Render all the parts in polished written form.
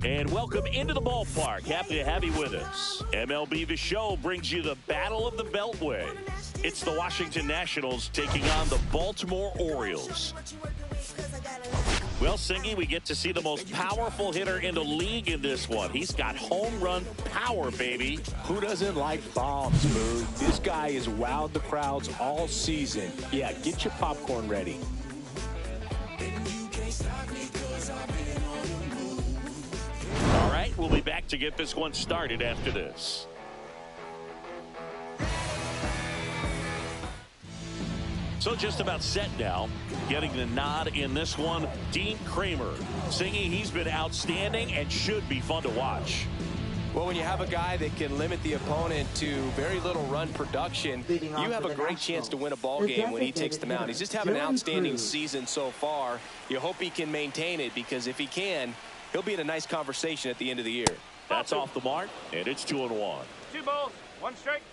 And welcome into the ballpark. Happy to have you with us. MLB The Show brings you the Battle of the Beltway. It's the Washington Nationals taking on the Baltimore Orioles. Well, Singy, we get to see the most powerful hitter in the league in this one. He's got home run power, baby. Who doesn't like bombs, Moog? This guy has wowed the crowds all season. Yeah, get your popcorn ready. All right, we'll be back to get this one started after this. So just about set now. Getting the nod in this one, Dean Kramer. Singing, he's been outstanding and should be fun to watch. Well, when you have a guy that can limit the opponent to very little run production, you have a great chance to win a ball game when he takes the mound. He's just having an outstanding season so far. You hope he can maintain it, because if he can, he'll be in a nice conversation at the end of the year. That's off the mark, and it's 2-1. 2 balls, 1 strike.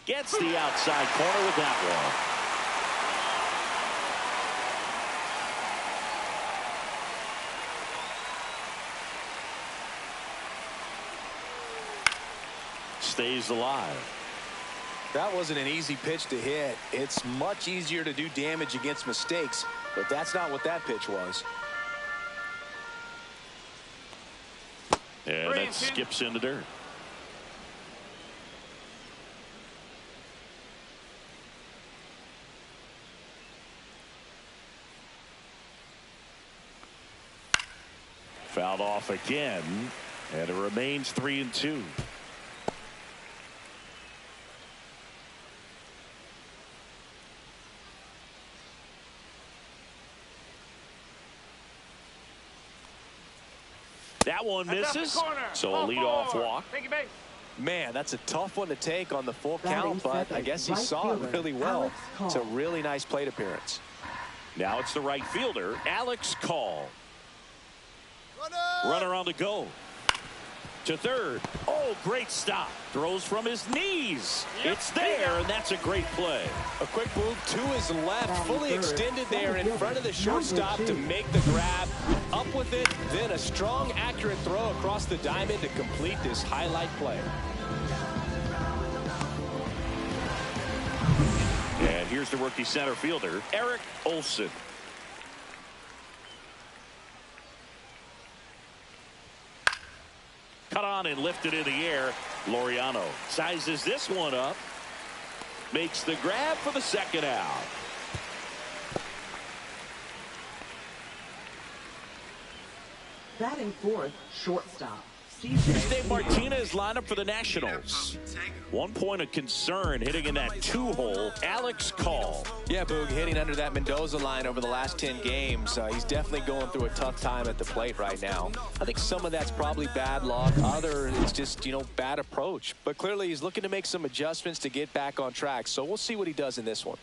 Gets the outside corner with that one. Stays alive. That wasn't an easy pitch to hit. It's much easier to do damage against mistakes, but that's not what that pitch was. And that skips into dirt. Fouled off again, and it remains 3-2. That one misses, so a leadoff walk. Man, that's a tough one to take on the full count, but I guess he saw it really well. It's a really nice plate appearance. Now it's the right fielder, Alex Call. Runner on the go. To third. Oh, great stop. Throws from his knees. It's there, and that's a great play. A quick move to his left, fully extended there in front of the shortstop to make the grab. Up with it, then a strong, accurate throw across the diamond to complete this highlight play. And here's the rookie center fielder, Eric Olson. Cut on and lifted in the air. Laureano sizes this one up. Makes the grab for the second out. Batting fourth, shortstop. Here's Dave Martinez lineup for the Nationals. 1 point of concern hitting in that 2-hole, Alex Call. Yeah, Boog, hitting under that Mendoza line over the last 10 games. He's definitely going through a tough time at the plate right now. I think some of that's probably bad luck. Other, it's just, bad approach. But clearly he's looking to make some adjustments to get back on track. So we'll see what he does in this one.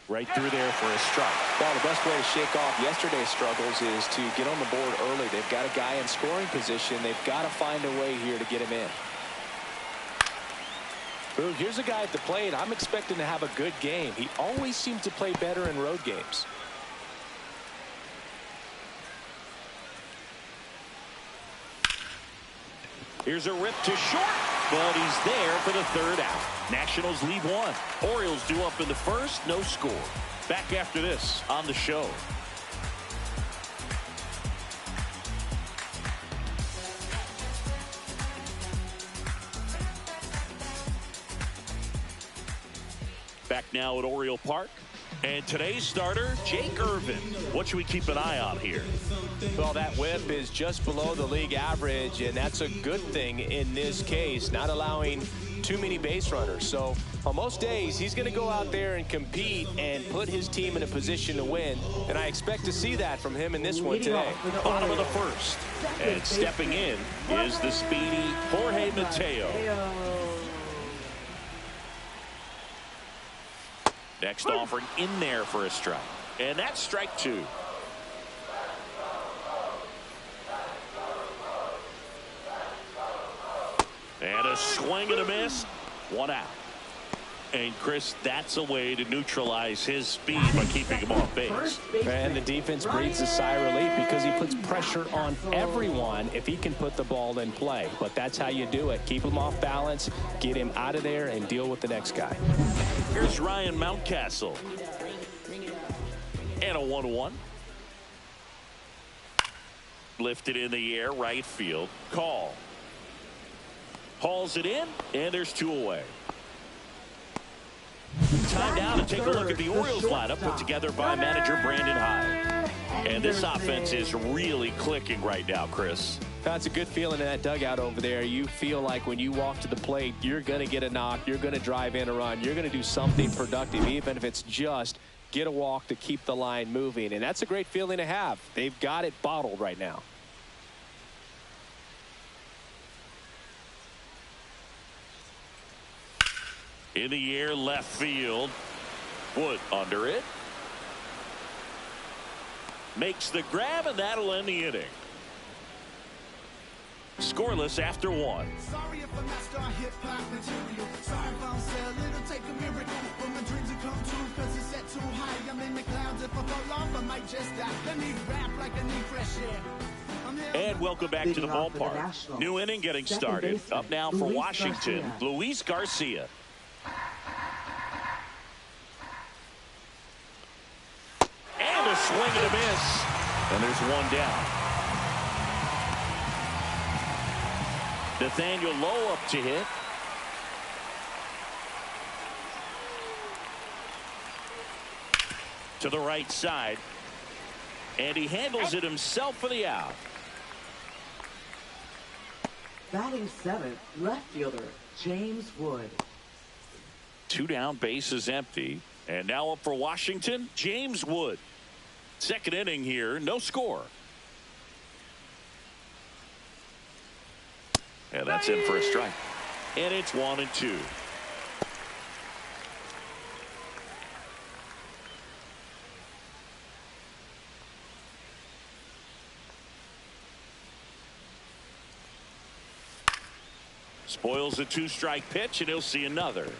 Right through there for a strike. Well, the best way to shake off yesterday's struggles is to get on the board early. They've got a guy in scoring position. They've got to find a way here to get him in. Boog, here's a guy at the plate. I'm expecting to have a good game. He always seems to play better in road games. Here's a rip to short, but he's there for the third out. Nationals lead 1. Orioles due up in the first, no score. Back after this on the show. Back now at Oriole Park. And today's starter, Jake Irvin. What should we keep an eye on here? Well, that whip is just below the league average, and that's a good thing in this case, not allowing too many base runners. So on most days, he's going to go out there and compete and put his team in a position to win, and I expect to see that from him in this one today. Bottom of the first, and stepping in is the speedy Jorge Mateo. Next offering in there for a strike. And that's strike 2. swing and a miss. One out. And, Chris, that's a way to neutralize his speed by keeping him off base. And the defense breathes a sigh of relief because he puts pressure on everyone if he can put the ball in play. But that's how you do it. Keep him off balance, get him out of there, and deal with the next guy. Here's Ryan Mountcastle. And a 1-1. Lifted in the air, right field. Call. Hauls it in, and there's 2 away. Time now to take a look at the Orioles lineup put together by manager Brandon Hyde. And this offense is really clicking right now, Chris. That's a good feeling in that dugout over there. You feel like when you walk to the plate, you're going to get a knock, you're going to drive in a run, you're going to do something productive, even if it's just get a walk to keep the line moving. And that's a great feeling to have. They've got it bottled right now. In the air, left field. Wood under it. Makes the grab, and that'll end the inning. Scoreless after 1. Sorry if I'm not star hip-hop material. Sorry if I don't sell it, it'll take a miracle for my dreams to come true, cause it's set too high. I'm in the clouds. If I fall off, I might just die. Let me rap like I need fresh air. And welcome back to the ballpark. New inning getting started. Up now for Washington, Luis Garcia. And a swing and a miss. And there's 1 down. Nathaniel Lowe up to hit. To the right side. And he handles it himself for the out. Batting 7th, left fielder, James Wood. 2 down, bases empty. And now up for Washington, James Wood. Second inning here, no score. And that's in for a strike. And it's 1-2. Spoils a 2-strike pitch, and he'll see another.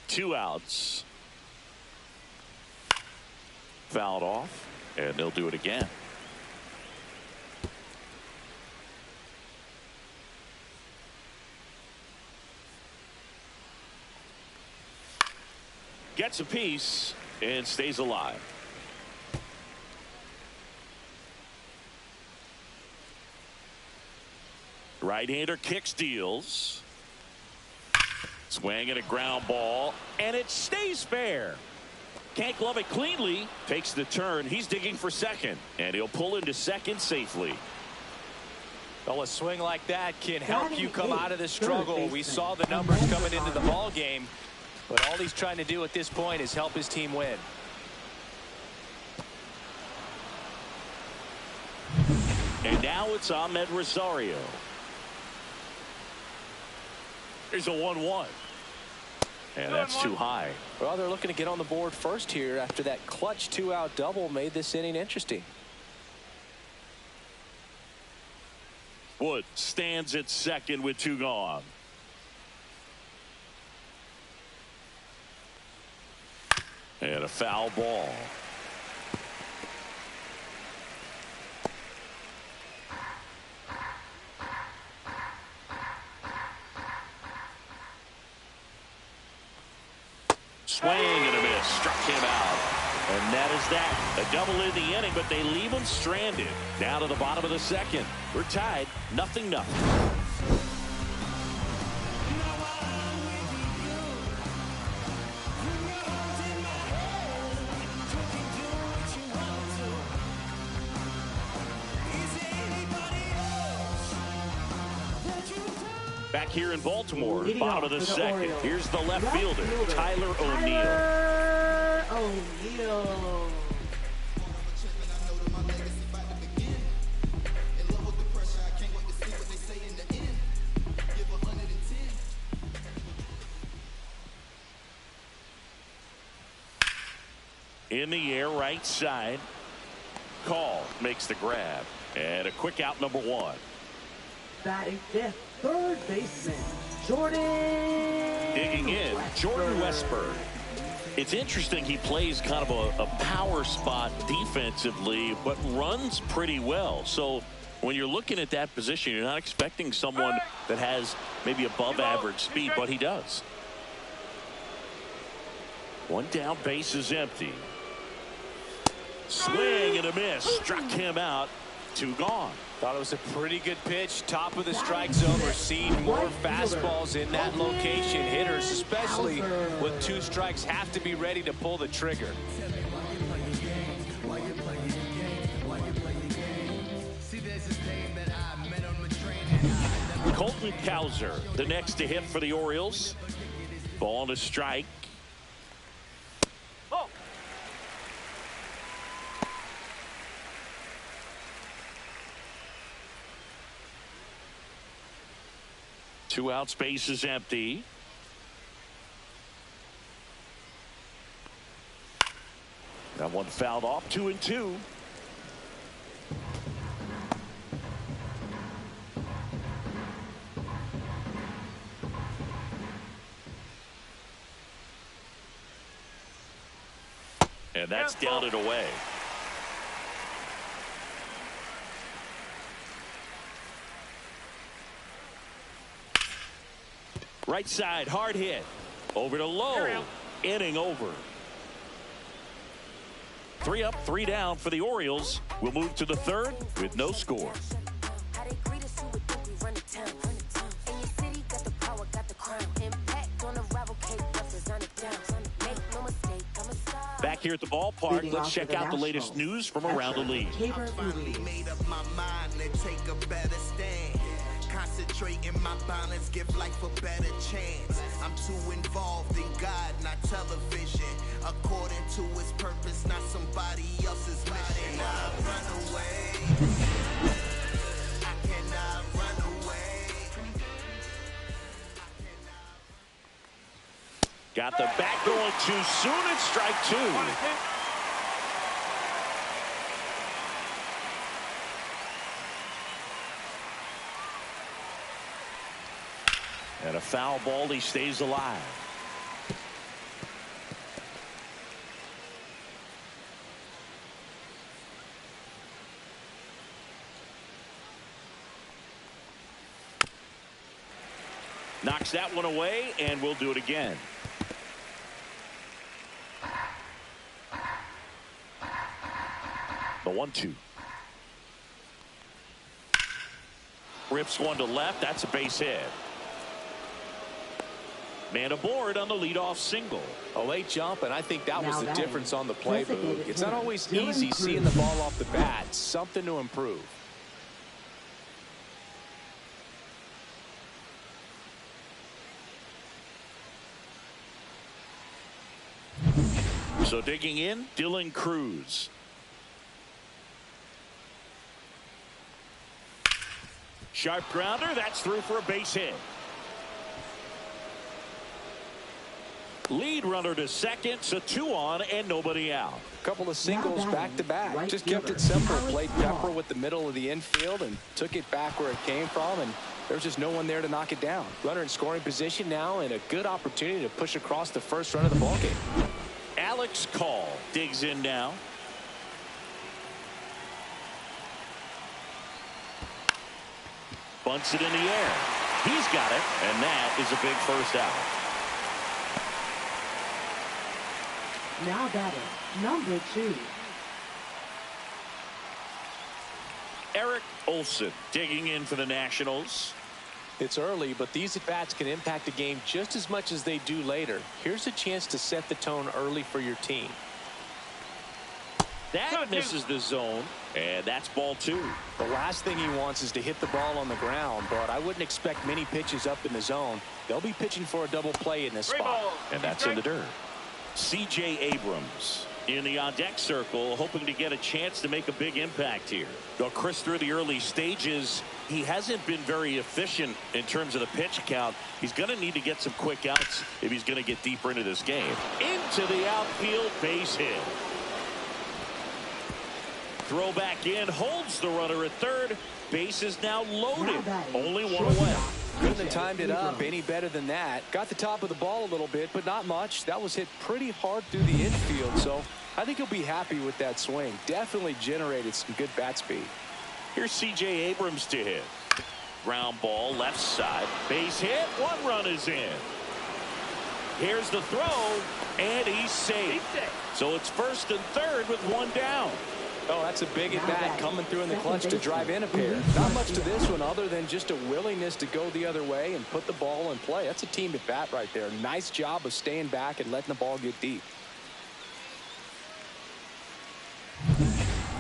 Two outs. Fouled off, and they'll do it again. Gets a piece and stays alive. Right-hander kicks, deals. Swing and a ground ball, and it stays fair. Can't glove it cleanly. Takes the turn. He's digging for second, and he'll pull into second safely. Well, a swing like that can help you come out of the struggle. We saw the numbers coming into the ball game, but all he's trying to do at this point is help his team win. And now it's Ahmed Rosario. Here's a 1-1. And that's too high. Well, they're looking to get on the board first here after that clutch 2-out double made this inning interesting. Wood stands at second with 2 gone. And a foul ball. Swing and a miss. Struck him out. And that is that. A double in the inning, but they leave him stranded. Down to the bottom of the second. We're tied. 0-0. Back here in Baltimore, bottom of the second. Here's the left fielder, Tyler O'Neill. In the air, right side. call, makes the grab. And a quick out, number 1. Batting fifth, third baseman, Jordan. Digging in, Jordan Westburg. It's interesting, he plays kind of a power spot defensively, but runs pretty well. So when you're looking at that position, you're not expecting someone that has maybe above average speed, but he does. 1 down, base is empty. Swing and a miss, struck him out. 2 gone. Thought it was a pretty good pitch. Top of the strike zone. We're seeing more fastballs in that location. Hitters, especially with 2 strikes, have to be ready to pull the trigger. Colton Cowser, the next to hit for the Orioles. Ball on a strike. Oh. 2 out, space is empty. That one fouled off. 2-2. And that's down and away. Right side, hard hit. Over to low. Inning over. 3 up, 3 down for the Orioles. We'll move to the 3rd with no score. Back here at the ballpark, let's check out the latest news from around the league. Made up my mind to take a better stand. Concentrate in my balance, give life a better chance. I'm too involved in God, not television. According to his purpose, not somebody else's mission. I run away. I cannot run away. Got the bat going too soon. It's strike 2. And a foul ball. He stays alive. Knocks that one away, and we'll do it again. The 1-2. Rips one to left. That's a base hit. Man aboard on the leadoff single. A late jump, and I think that was the difference on the play, Boog. It's not always easy seeing the ball off the bat. Something to improve. So digging in, Dylan Cruz. Sharp grounder. That's through for a base hit. Lead runner to second, so 2 on and nobody out. A couple of singles back to back. Just kept it simple. Played pepper with the middle of the infield and took it back where it came from, and there's just no one there to knock it down. Runner in scoring position now, and a good opportunity to push across the first run of the ballgame. Alex Call digs in now. Bunts it in the air. He's got it, and that is a big first out. Now batting, number 2. Eric Olson digging in for the Nationals. It's early, but these at-bats can impact a game just as much as they do later. Here's a chance to set the tone early for your team. That misses the zone, and that's ball 2. The last thing he wants is to hit the ball on the ground, but I wouldn't expect many pitches up in the zone. They'll be pitching for a double play in this spot. And that's in the dirt. C.J. Abrams in the on-deck circle, hoping to get a chance to make a big impact here. Though Chris, through the early stages, he hasn't been very efficient in terms of the pitch count. He's going to need to get some quick outs if he's going to get deeper into this game. Into the outfield, base hit. throw back in, holds the runner at third. Base is now loaded. Only one away. Couldn't have timed it up any better than that. Got the top of the ball a little bit, but not much. That was hit pretty hard through the infield, so I think he'll be happy with that swing. Definitely generated some good bat speed. Here's C.J. Abrams to hit. Ground ball, left side. Base hit. One run is in. Here's the throw, and he's safe. So it's first and third with one down. Oh, that's a big at bat coming through in the clutch to drive in a pair. Not much to this one other than just a willingness to go the other way and put the ball in play. That's a team at bat right there. Nice job of staying back and letting the ball get deep.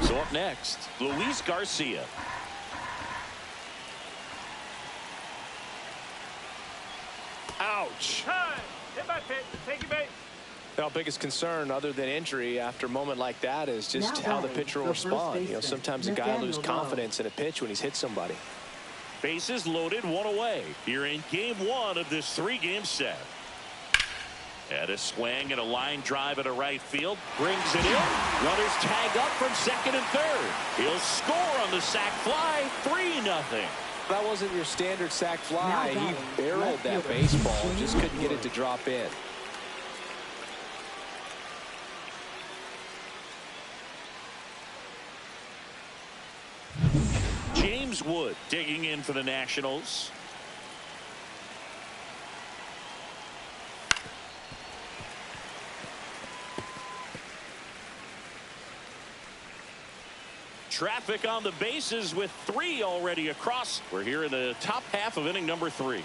So up next, Luis Garcia. Ouch. Time. Hit by pitch. Take your base. Our biggest concern other than injury after a moment like that is just how the pitcher will respond. You know, sometimes a guy loses confidence in a pitch when he's hit somebody. Bases loaded, one away. Here in game one of this three-game set. And a swing and a line drive into right field. Brings it in. Runners tag up from second and third. He'll score on the sac fly. 3-0. That wasn't your standard sac fly. He barreled that baseball. Just couldn't get it to drop in. James Wood digging in for the Nationals. Traffic on the bases with 3 already across. We're here in the top half of inning number 3.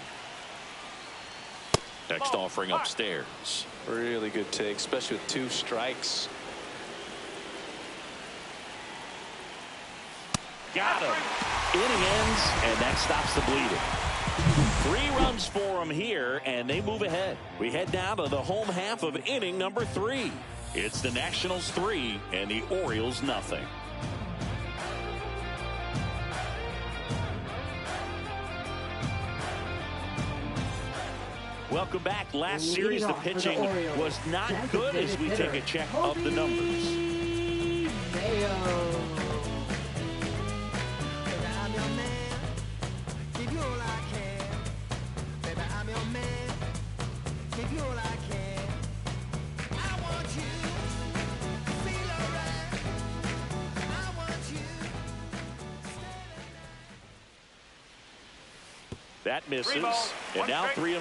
Next offering upstairs. Really good take, especially with 2 strikes. Got him. Inning ends, and that stops the bleeding. 3 runs for them here, and they move ahead. We head down to the home half of inning number 3. It's the Nationals 3 and the Orioles nothing. Welcome back. Last series, the pitching was not good as we take a check of the numbers. That misses, and now 3-1.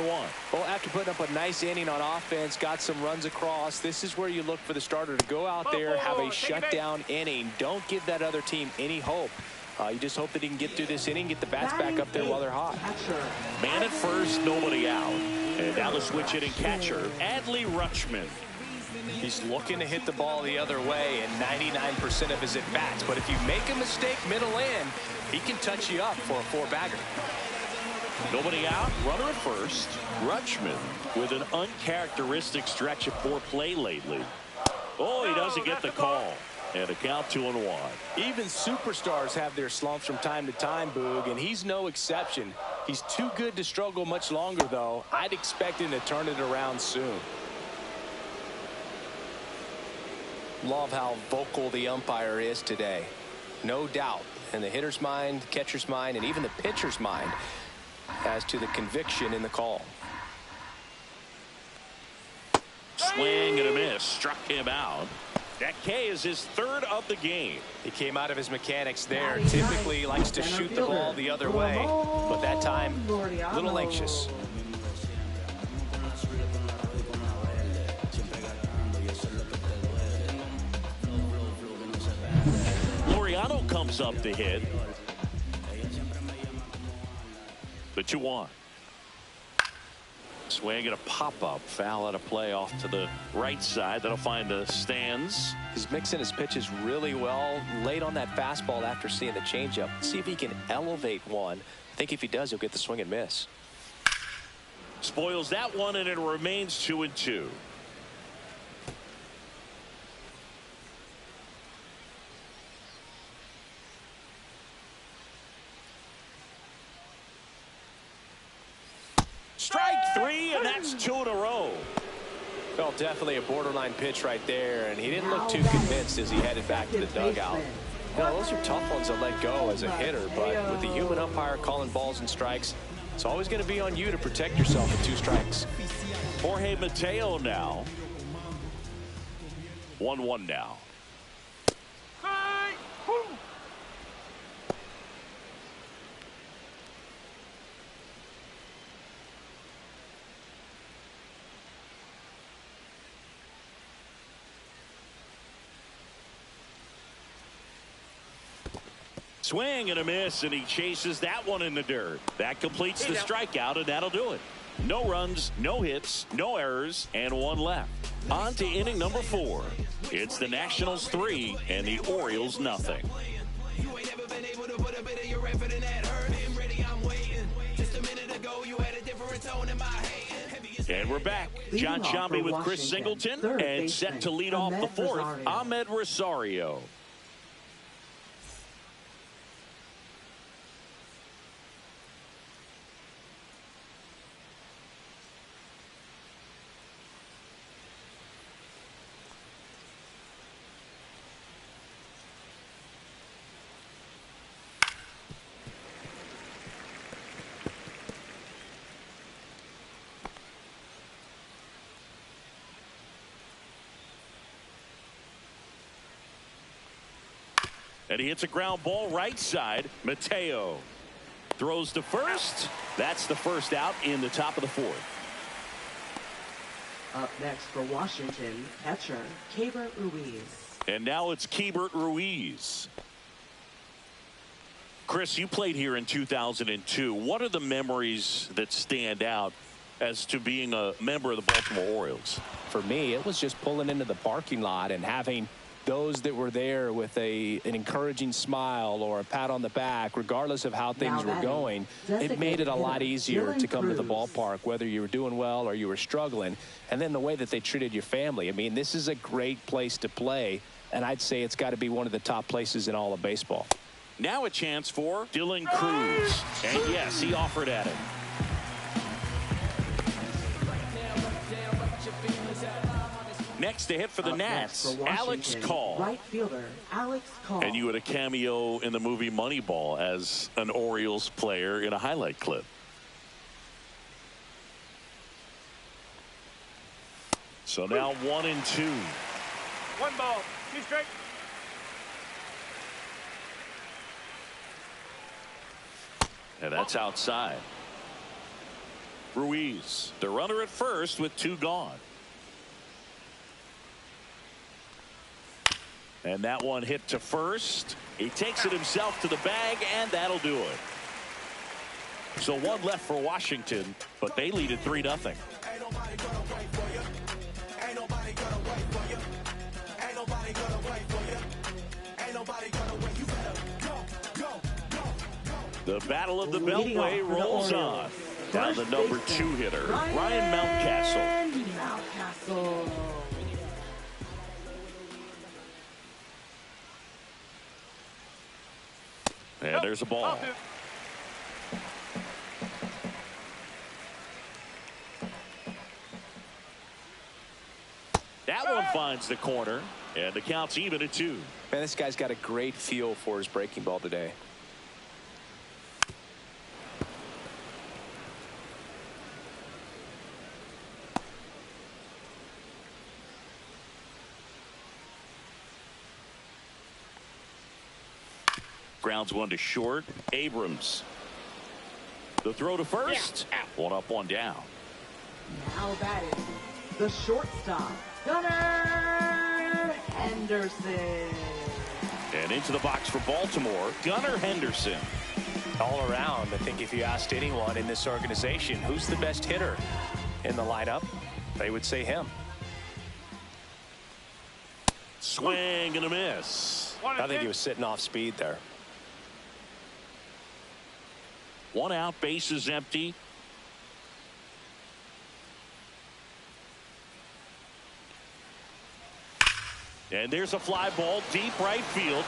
Well, after putting up a nice inning on offense, got some runs across, this is where you look for the starter to go out there, have a shutdown inning. Don't give that other team any hope. You just hope that he can get through this inning, get the bats back up there while they're hot. Man at first, nobody out. And now the switch hitting catcher, Adley Rutschman. He's looking to hit the ball the other way in 99% of his at-bats. But if you make a mistake middle in, he can touch you up for a 4-bagger. Nobody out, runner at first. Rutschman with an uncharacteristic stretch of poor play lately. Oh, he doesn't get the call. And a count 2-1. Even superstars have their slumps from time to time, Boog, and he's no exception. He's too good to struggle much longer, though. I'd expect him to turn it around soon. Love how vocal the umpire is today. No doubt in the hitter's mind, catcher's mind, and even the pitcher's mind as to the conviction in the call. Swing and a miss. Struck him out. That K is his 3rd of the game. He came out of his mechanics there. Typically he likes to shoot the ball the other way, but that time a little anxious. Laureano comes up to hit. The 2-1. Swing and a pop-up. Foul out of play off to the right side. That'll find the stands. He's mixing his pitches really well. Late on that fastball after seeing the changeup. See if he can elevate one. I think if he does, he'll get the swing and miss. Spoils that one, and it remains 2-2. Strike 3, and that's 2 in a row. Well, definitely a borderline pitch right there, and he didn't look too convinced as he headed back to the dugout. You know, those are tough ones to let go as a hitter, but with the human umpire calling balls and strikes, it's always going to be on you to protect yourself with 2 strikes. Jorge Mateo now. 1-1 now. Hey! Woo! Swing and a miss, and he chases that one in the dirt. That completes the strikeout, and that'll do it. No runs, no hits, no errors, and 1 left. On to inning number 4. It's the Nationals 3 and the Orioles nothing. And we're back. John Sciambi with Chris Singleton, and set to lead off the 4th, Ahmed Rosario. And he hits a ground ball right side. Mateo throws to first. That's the first out in the top of the 4th. Up next for Washington, catcher Keibert Ruiz. And now it's Keibert Ruiz. Chris, you played here in 2002. What are the memories that stand out as to being a member of the Baltimore Orioles? For me, it was just pulling into the parking lot and having those that were there with an encouraging smile or a pat on the back, regardless of how things were going. It made it a lot easier to come to the ballpark, whether you were doing well or you were struggling. And then the way that they treated your family. I mean, this is a great place to play, and I'd say it's got to be one of the top places in all of baseball. Now a chance for Dylan Cruz. And yes, he offered at him. Next to hit for the Nats, Alex Call. Right fielder, Alex Call. And you had a cameo in the movie Moneyball as an Orioles player in a highlight clip. So now 1-2. 1 ball, 2 strikes. And that's outside. Ruiz, the runner at first with 2 gone. And that one hit to first. He takes it himself to the bag, and that'll do it. So 1 left for Washington, but they lead at 3-0. The battle of the Beltway rolls on. Down the number 2 hitter, Ryan Mountcastle. And there's a ball. That one finds the corner, and the count's even at 2. Man, this guy's got a great feel for his breaking ball today. Grounds 1 to short. Abrams. The throw to first. 1 up, 1 down. Now batting the shortstop, Gunnar Henderson. And into the box for Baltimore, Gunnar Henderson. All around, I think if you asked anyone in this organization who's the best hitter in the lineup, they would say him. Swing and a miss. I think he was sitting off speed there. 1 out, bases empty. And there's a fly ball deep right field.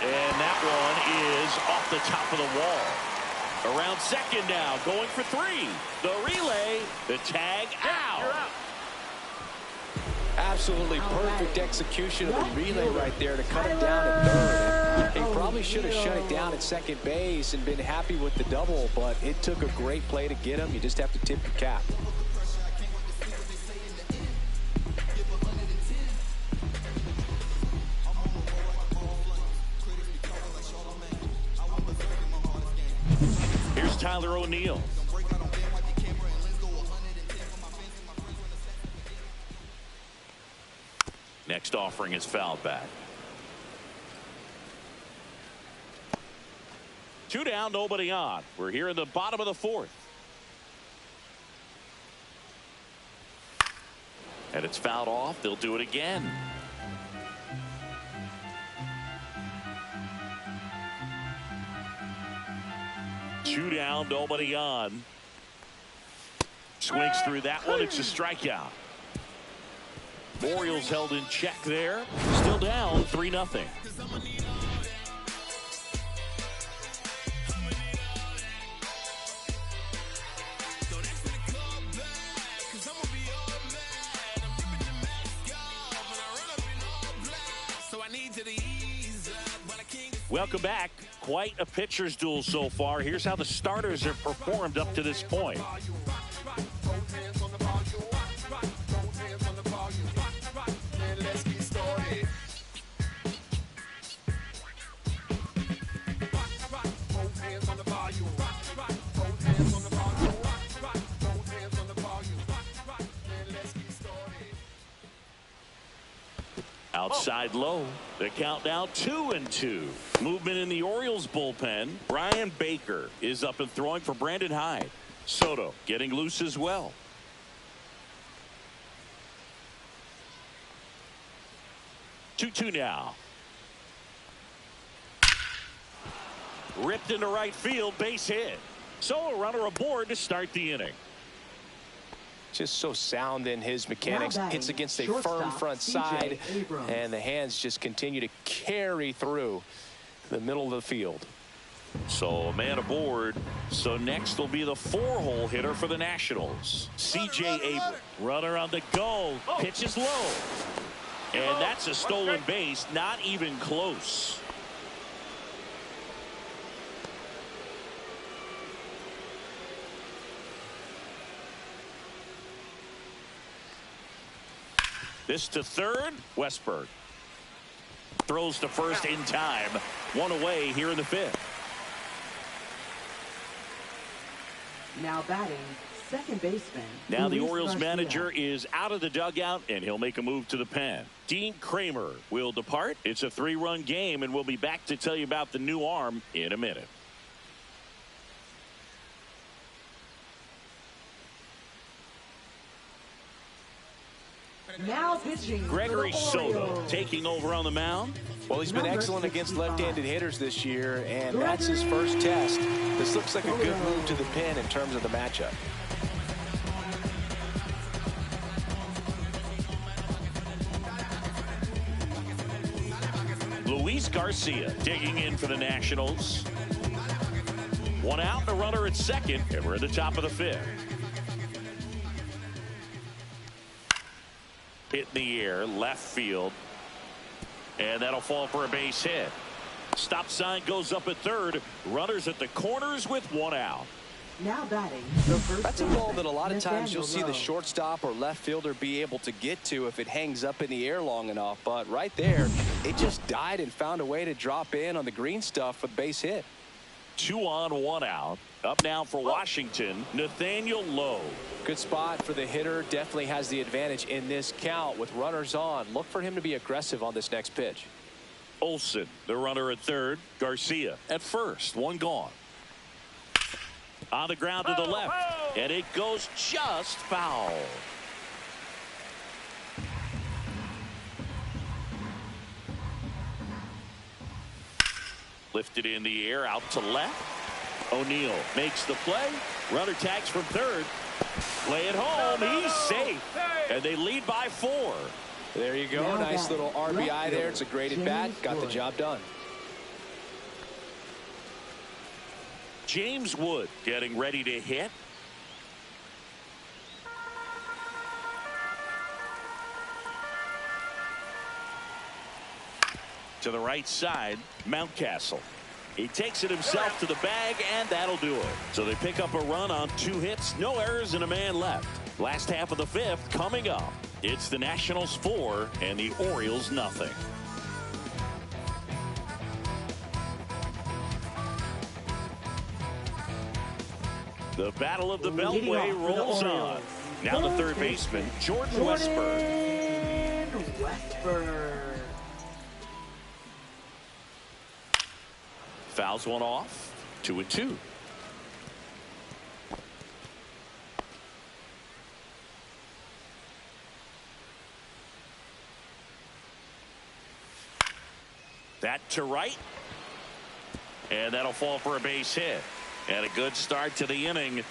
And that one is off the top of the wall. Around second now, going for 3. The relay, the tag, out. You're out. Absolutely perfect execution of the relay right there to cut him down at third. He probably should have shut it down at second base and been happy with the double, but it took a great play to get him. You just have to tip your cap. Here's Tyler O'Neill. Next offering is fouled back. 2 down, nobody on. We're here in the bottom of the 4th. And it's fouled off. They'll do it again. Two down, nobody on. Swings through that one. It's a strikeout. Orioles held in check there. Still down 3-0. Welcome back. Quite a pitcher's duel so far. Here's how the starters have performed up to this point. Outside low. The count now 2-2. Movement in the Orioles bullpen. Brian Baker is up and throwing for Brandon Hyde. Soto getting loose as well. Two now. Ripped into right field, base hit. So a runner aboard to start the inning. Just so sound in his mechanics. Hits against a firm front side, and the hands just continue to carry through the middle of the field. So a man aboard. So next will be the 4-hole hitter for the Nationals, C.J. Abrams. Runner on the go. Pitches low. And that's a stolen base. Not even close. This to third. Westberg throws to first in time. One away here in the 5th. Now batting, second baseman. Now the Luis Orioles Garcia. manager is out of the dugout, and he'll make a move to the pen. Dean Kramer will depart. It's a 3-run game, and we'll be back to tell you about the new arm in a minute. Now pitching. Gregory Soto taking over on the mound. Well, he's been excellent against left-handed hitters this year, and that's his first test. This looks like a good move to the pen in terms of the matchup. Luis Garcia digging in for the Nationals. One out and a runner at second, and we're at the top of the 5th. Hit in the air, left field. And that'll fall for a base hit. Stop sign goes up at third. Runners at the corners with one out. Now batting, the first That's a ball that a lot of times you'll see the Nathaniel Lowe. shortstop or left fielder be able to get to if it hangs up in the air long enough. But right there, it just died and found a way to drop in on the green stuff for the base hit. 2 on, 1 out. Up now for Washington, Nathaniel Lowe. Good spot for the hitter. Definitely has the advantage in this count with runners on. Look for him to be aggressive on this next pitch. Olsen, the runner at third. Garcia at first. One gone. On the ground to the left. And it goes just foul. Lifted in the air out to left. O'Neill makes the play. Runner tags from third. Play it home. He's safe. And they lead by 4. There you go. Now Nice batting, little RBI left there. It's a great at bat. James Got the Wood. job done. James Wood getting ready to hit. To the right side, Mountcastle. He takes it himself to the bag, and that'll do it. So they pick up a run on 2 hits, no errors, and a man left. Last half of the 5th coming up. It's the Nationals 4 and the Orioles nothing. The battle of the Beltway rolls on. Now the third baseman, Jordan Westburg. Fouls one off. 2-2. That to right. And that'll fall for a base hit. And a good start to the inning.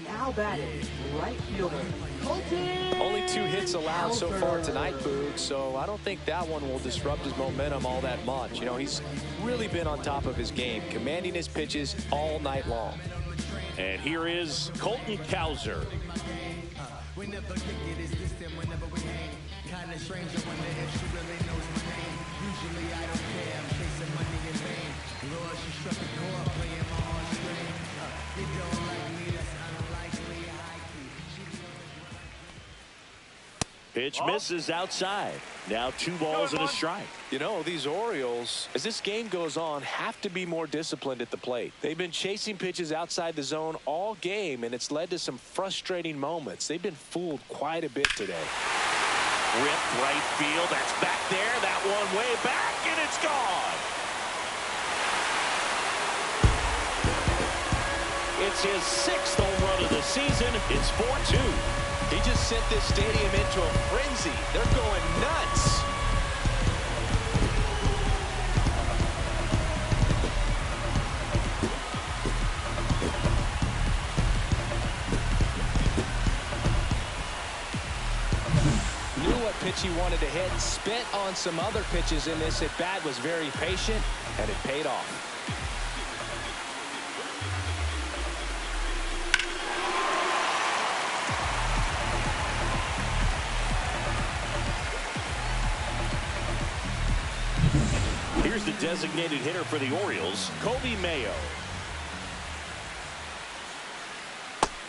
Now batting, right fielder, Colton. Only 2 hits allowed so far tonight, Boog, so I don't think that one will disrupt his momentum all that much. You know, he's really been on top of his game, commanding his pitches all night long. And here is Colton Cowser. We never kick it, it's distant whenever we hang. Kinda stranger wonder if she really knows my name. Usually I don't care, I'm chasing money in vain. Lord, she struck a chord, playing my heartstring. You don't like me, that's unlikely. Pitch misses outside. Now 2 balls and a strike. You know, these Orioles, as this game goes on, have to be more disciplined at the plate. They've been chasing pitches outside the zone all game, and it's led to some frustrating moments. They've been fooled quite a bit today. Ripped right field. That's back there. That one way back, and it's gone. It's his 6th home run of the season. It's 4-2. He just sent this stadium into a frenzy. They're going nuts. Knew what pitch he wanted to hit. Spent on some other pitches in this at bat. Was very patient, and it paid off. Here's the designated hitter for the Orioles, Kobe Mayo.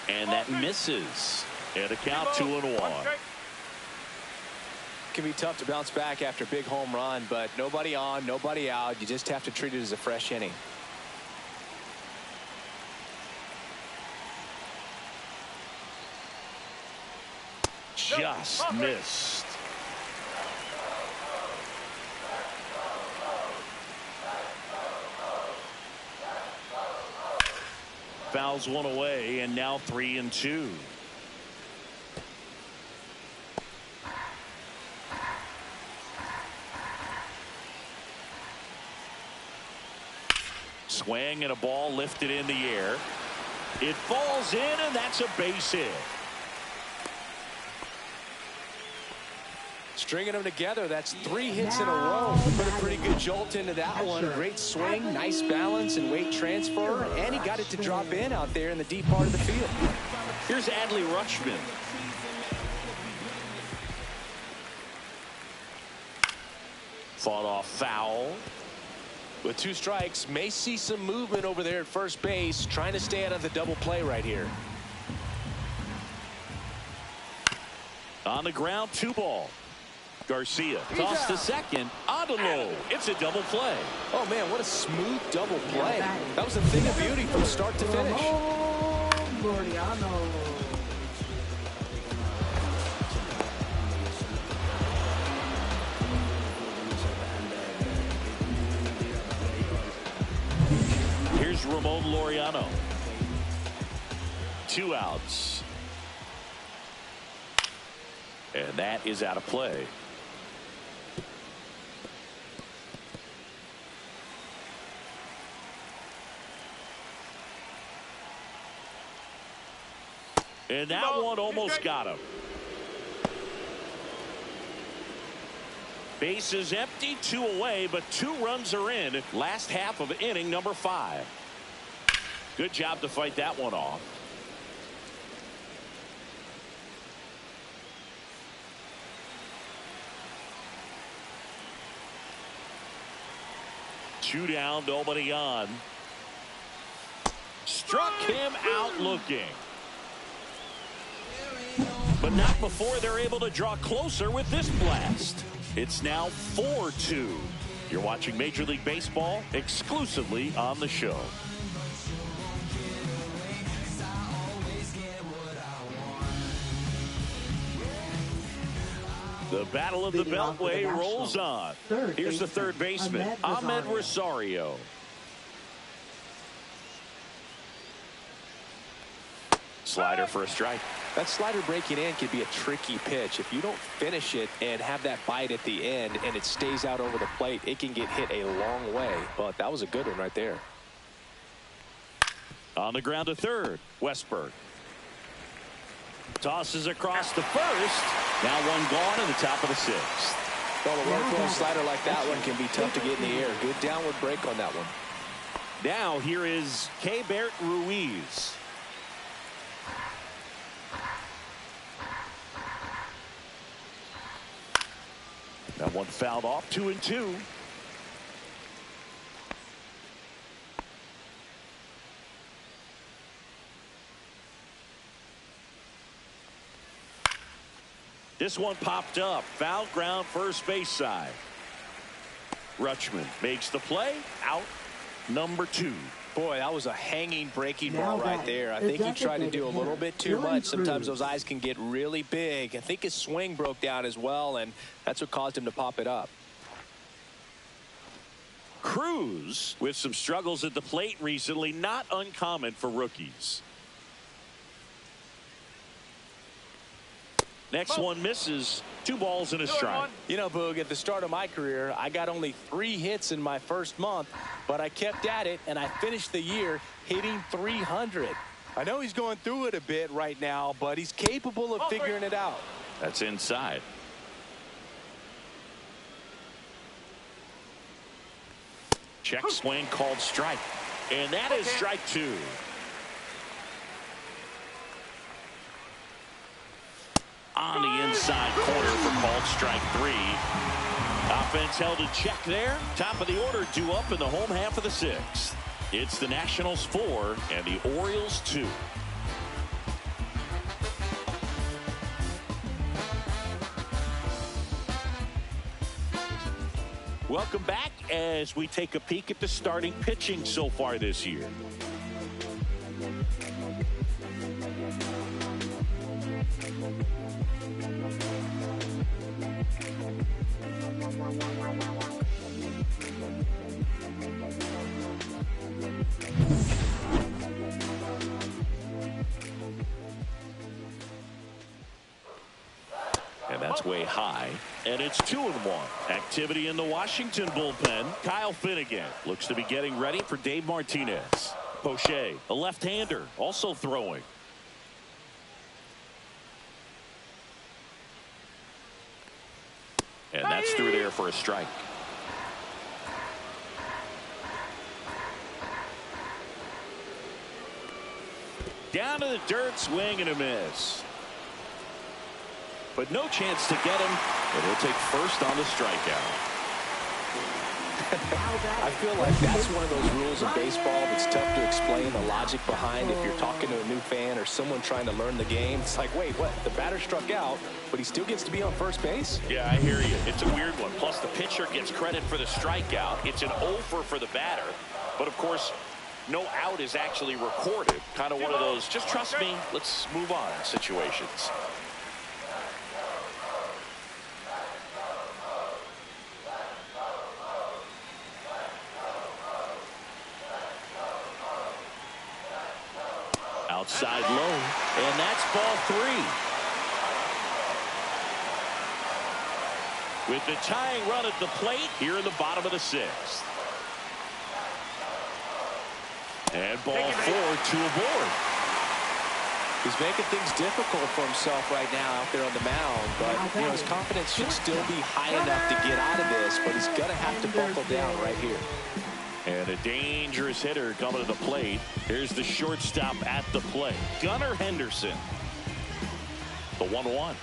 And that misses. And a count 2-1. It can be tough to bounce back after a big home run, but nobody on, nobody out. You just have to treat it as a fresh inning. Just missed. Fouls one away, and now 3-2. Swing and a ball lifted in the air. It falls in, and that's a base hit. Stringing them together, that's 3 hits in a row. Put a pretty good jolt into that one. Great swing, nice balance and weight transfer, and he got it to drop in out there in the deep part of the field. Here's Adley Rutschman. Fought off foul. With 2 strikes, may see some movement over there at first base, trying to stay out of the double play right here. On the ground, 2 ball. Garcia tossed to second. Odelo. It's a double play. Oh, man, what a smooth double play. That was a thing of beauty from start to finish. Here's Ramon Laureano. 2 outs. And that is out of play. And that one almost got him. Base is empty, 2 away, but 2 runs are in. Last half of inning number 5. Good job to fight that one off. 2 down, nobody on. Struck him out looking. But not before they're able to draw closer with this blast. It's now 4-2. You're watching Major League Baseball exclusively on the show. The battle of the Beltway rolls on. Here's the third baseman, Ahmed Rosario. Slider for a strike. That slider breaking in could be a tricky pitch. If you don't finish it and have that bite at the end and it stays out over the plate, it can get hit a long way. But that was a good one right there. On the ground to third, Westberg. Tosses across the first. Now one gone in the top of the 6th. Well, a low-throw slider like that one can be tough to get in the air. Good downward break on that one. Now here is Keibert Ruiz. That one fouled off, 2-2. This one popped up. Foul ground, first base side. Rutschman makes the play. Out, number 2. Boy, that was a hanging breaking ball right there. I think he tried to do a little bit too much. Sometimes those eyes can get really big. I think his swing broke down as well, and that's what caused him to pop it up. Cruz with some struggles at the plate recently, not uncommon for rookies. Next one misses. 2 balls and a strike. You know, Boog, at the start of my career, I got only 3 hits in my first month, but I kept at it, and I finished the year hitting 300. I know he's going through it a bit right now, but he's capable of figuring it out. That's inside. Check swing called strike. And that is strike 2. On the inside corner for called strike 3. Offense held in check there. Top of the order due up in the home half of the 6th. It's the Nationals 4 and the Orioles 2. Welcome back as we take a peek at the starting pitching so far this year. And that's way high. And it's 2-1. Activity in the Washington bullpen. Kyle Finnegan looks to be getting ready for Dave Martinez. Poche, a left-hander, also throwing. And that's through there for a strike. Down to the dirt, swing and a miss. But no chance to get him, and he'll take first on the strikeout. I feel like that's one of those rules in baseball that's tough to explain the logic behind if you're talking to a new fan or someone trying to learn the game. It's like, wait, what? The batter struck out, but he still gets to be on first base? Yeah, I hear you. It's a weird one. Plus, the pitcher gets credit for the strikeout. It's an over for the batter. But, of course, no out is actually recorded. Kind of one of those, just trust me, let's move on situations. Outside low, and that's ball 3. With the tying run at the plate here in the bottom of the 6th. And ball 4, 2 aboard. He's making things difficult for himself right now out there on the mound, but you know, his confidence should still be high enough to get out of this, but he's going to have to buckle down right here. And a dangerous hitter coming to the plate. Here's the shortstop at the plate, Gunnar Henderson. The 1-1.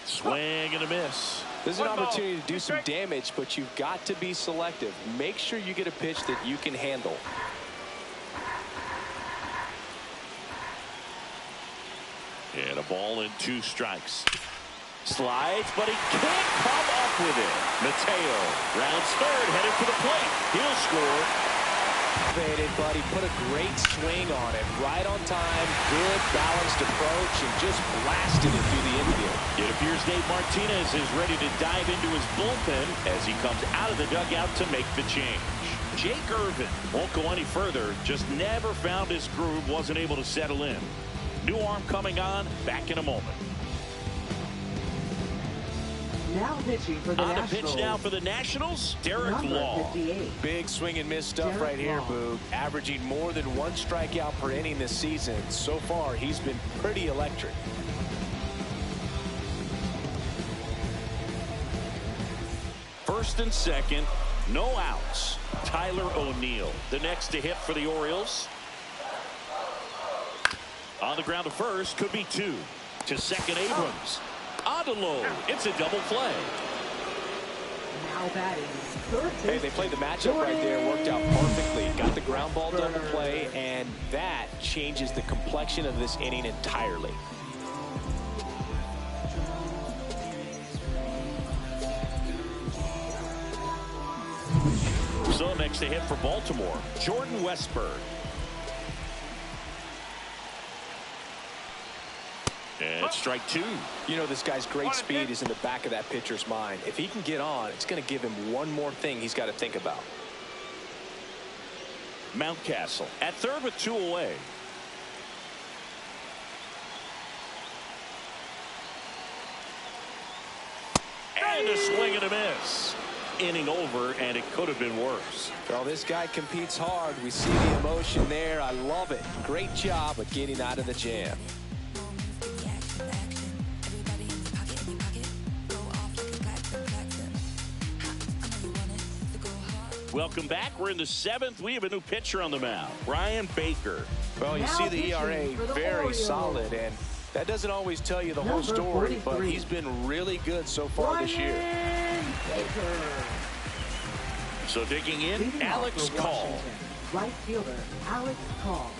Swing and a miss. There's an One ball, opportunity to do two some strikes. damage, but you've got to be selective. Make sure you get a pitch that you can handle. And a ball and 2 strikes. Slides, but he can't come up with it. Mateo rounds third, headed for the plate. He'll score. But he put a great swing on it, right on time, good balanced approach, and just blasted it through the infield. It appears Dave Martinez is ready to dive into his bullpen as he comes out of the dugout to make the change. Jake Irvin won't go any further, just never found his groove, wasn't able to settle in. New arm coming on, back in a moment. Now pitching for the On the Nationals. pitch now for the Nationals, Derek Number Law. 58. Big swing and miss stuff right here, Boog. Averaging more than 1 strikeout per inning this season. So far, he's been pretty electric. First and second, no outs. Tyler O'Neill, the next to hit for the Orioles. On the ground to first, could be 2. To second, Abrams. On to low. It's a double play. Now batting. Third Hey, they played the matchup right there. Worked out perfectly. Got the ground ball double play, and that changes the complexion of this inning entirely. So next to hit for Baltimore, Jordan Westburg. And strike 2. You know, this guy's great speed is in the back of that pitcher's mind. If he can get on, it's going to give him one more thing he's got to think about. Mountcastle at third with 2 away. And a swing and a miss. Inning over, and it could have been worse. Well, this guy competes hard. We see the emotion there. I love it. Great job of getting out of the jam. Welcome back. We're in the 7th. We have a new pitcher on the mound, Brian Baker. Well, you see the ERA very solid, and that doesn't always tell you the whole story, but he's been really good so far this year. So digging in, Alex Call. Right fielder, Alex Call.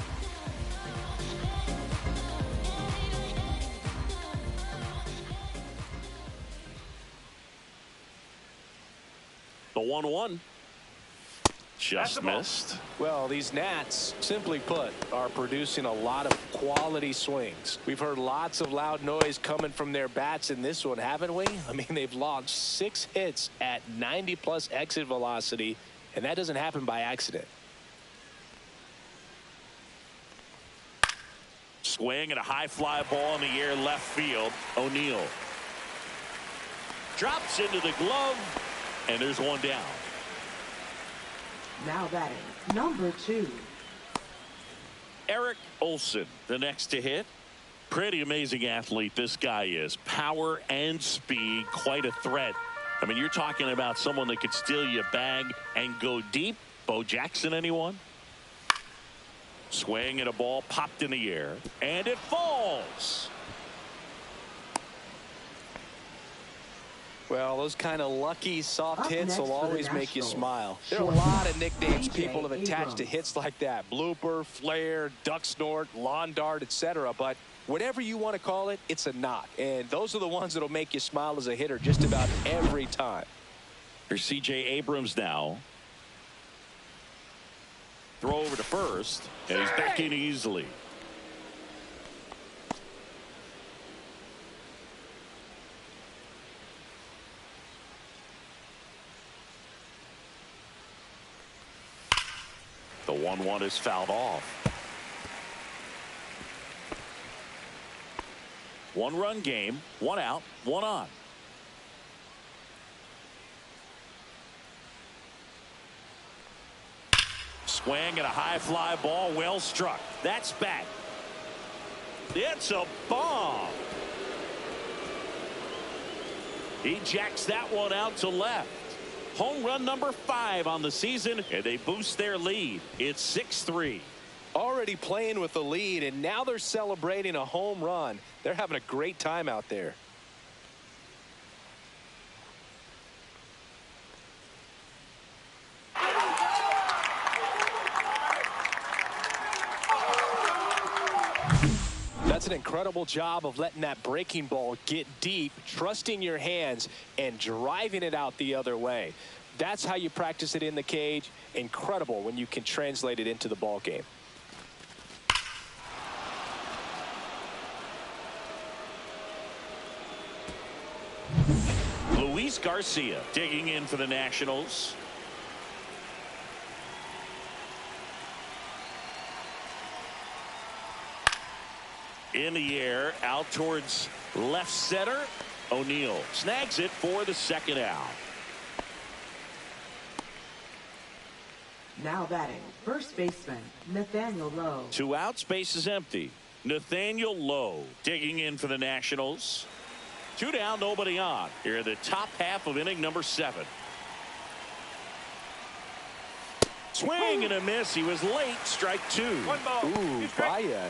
The 1-1. Just missed. Well, these Nats, simply put, are producing a lot of quality swings. We've heard lots of loud noise coming from their bats in this one, haven't we? I mean, they've launched 6 hits at 90+ exit velocity, and that doesn't happen by accident. Swing and a high fly ball in the air left field. O'Neill drops into the glove, and there's one down. Now batting, number 2. Eric Olson, the next to hit. Pretty amazing athlete this guy is. Power and speed, quite a threat. I mean, you're talking about someone that could steal you a bag and go deep. Bo Jackson, anyone? Swing and a ball popped in the air, and it falls. Well, those kind of lucky soft Up hits next will for the always make you Nationals, smile. There are a shortstop, lot of nicknames people have attached to Abrams. hits like that. Blooper, flare, duck snort, lawn dart, etc. But whatever you want to call it, it's a knock. And those are the ones that'll make you smile as a hitter just about every time. Here's C.J. Abrams now. Throw over to first, and he's back in easily. The 1-1 is fouled off. 1-run game, 1 out, 1 on. Swing and a high fly ball, well struck. That's back. It's a bomb. He jacks that one out to left. Home run number 5 on the season, and they boost their lead. It's 6-3. Already playing with the lead, and now they're celebrating a home run. They're having a great time out there. That's an incredible job of letting that breaking ball get deep, trusting your hands, and driving it out the other way. That's how you practice it in the cage. Incredible when you can translate it into the ball game. Luis Garcia digging in for the Nationals. In the air, out towards left center. O'Neill snags it for the second out. Now batting, first baseman, Nathaniel Lowe. 2 outs, base is empty. Nathaniel Lowe digging in for the Nationals. 2 down, nobody on. Here in the top half of inning number 7. Swing and a miss. He was late. Strike 2. 1 ball. Ooh, Baya.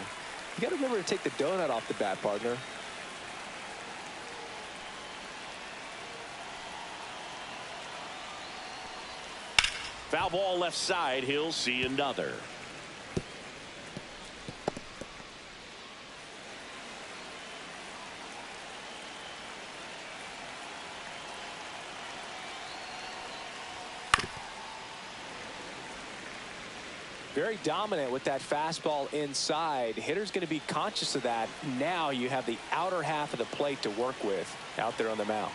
You got to remember to take the donut off the bat, partner. Foul ball left side. He'll see another. Very dominant with that fastball inside. Hitter's going to be conscious of that. Now you have the outer half of the plate to work with out there on the mound.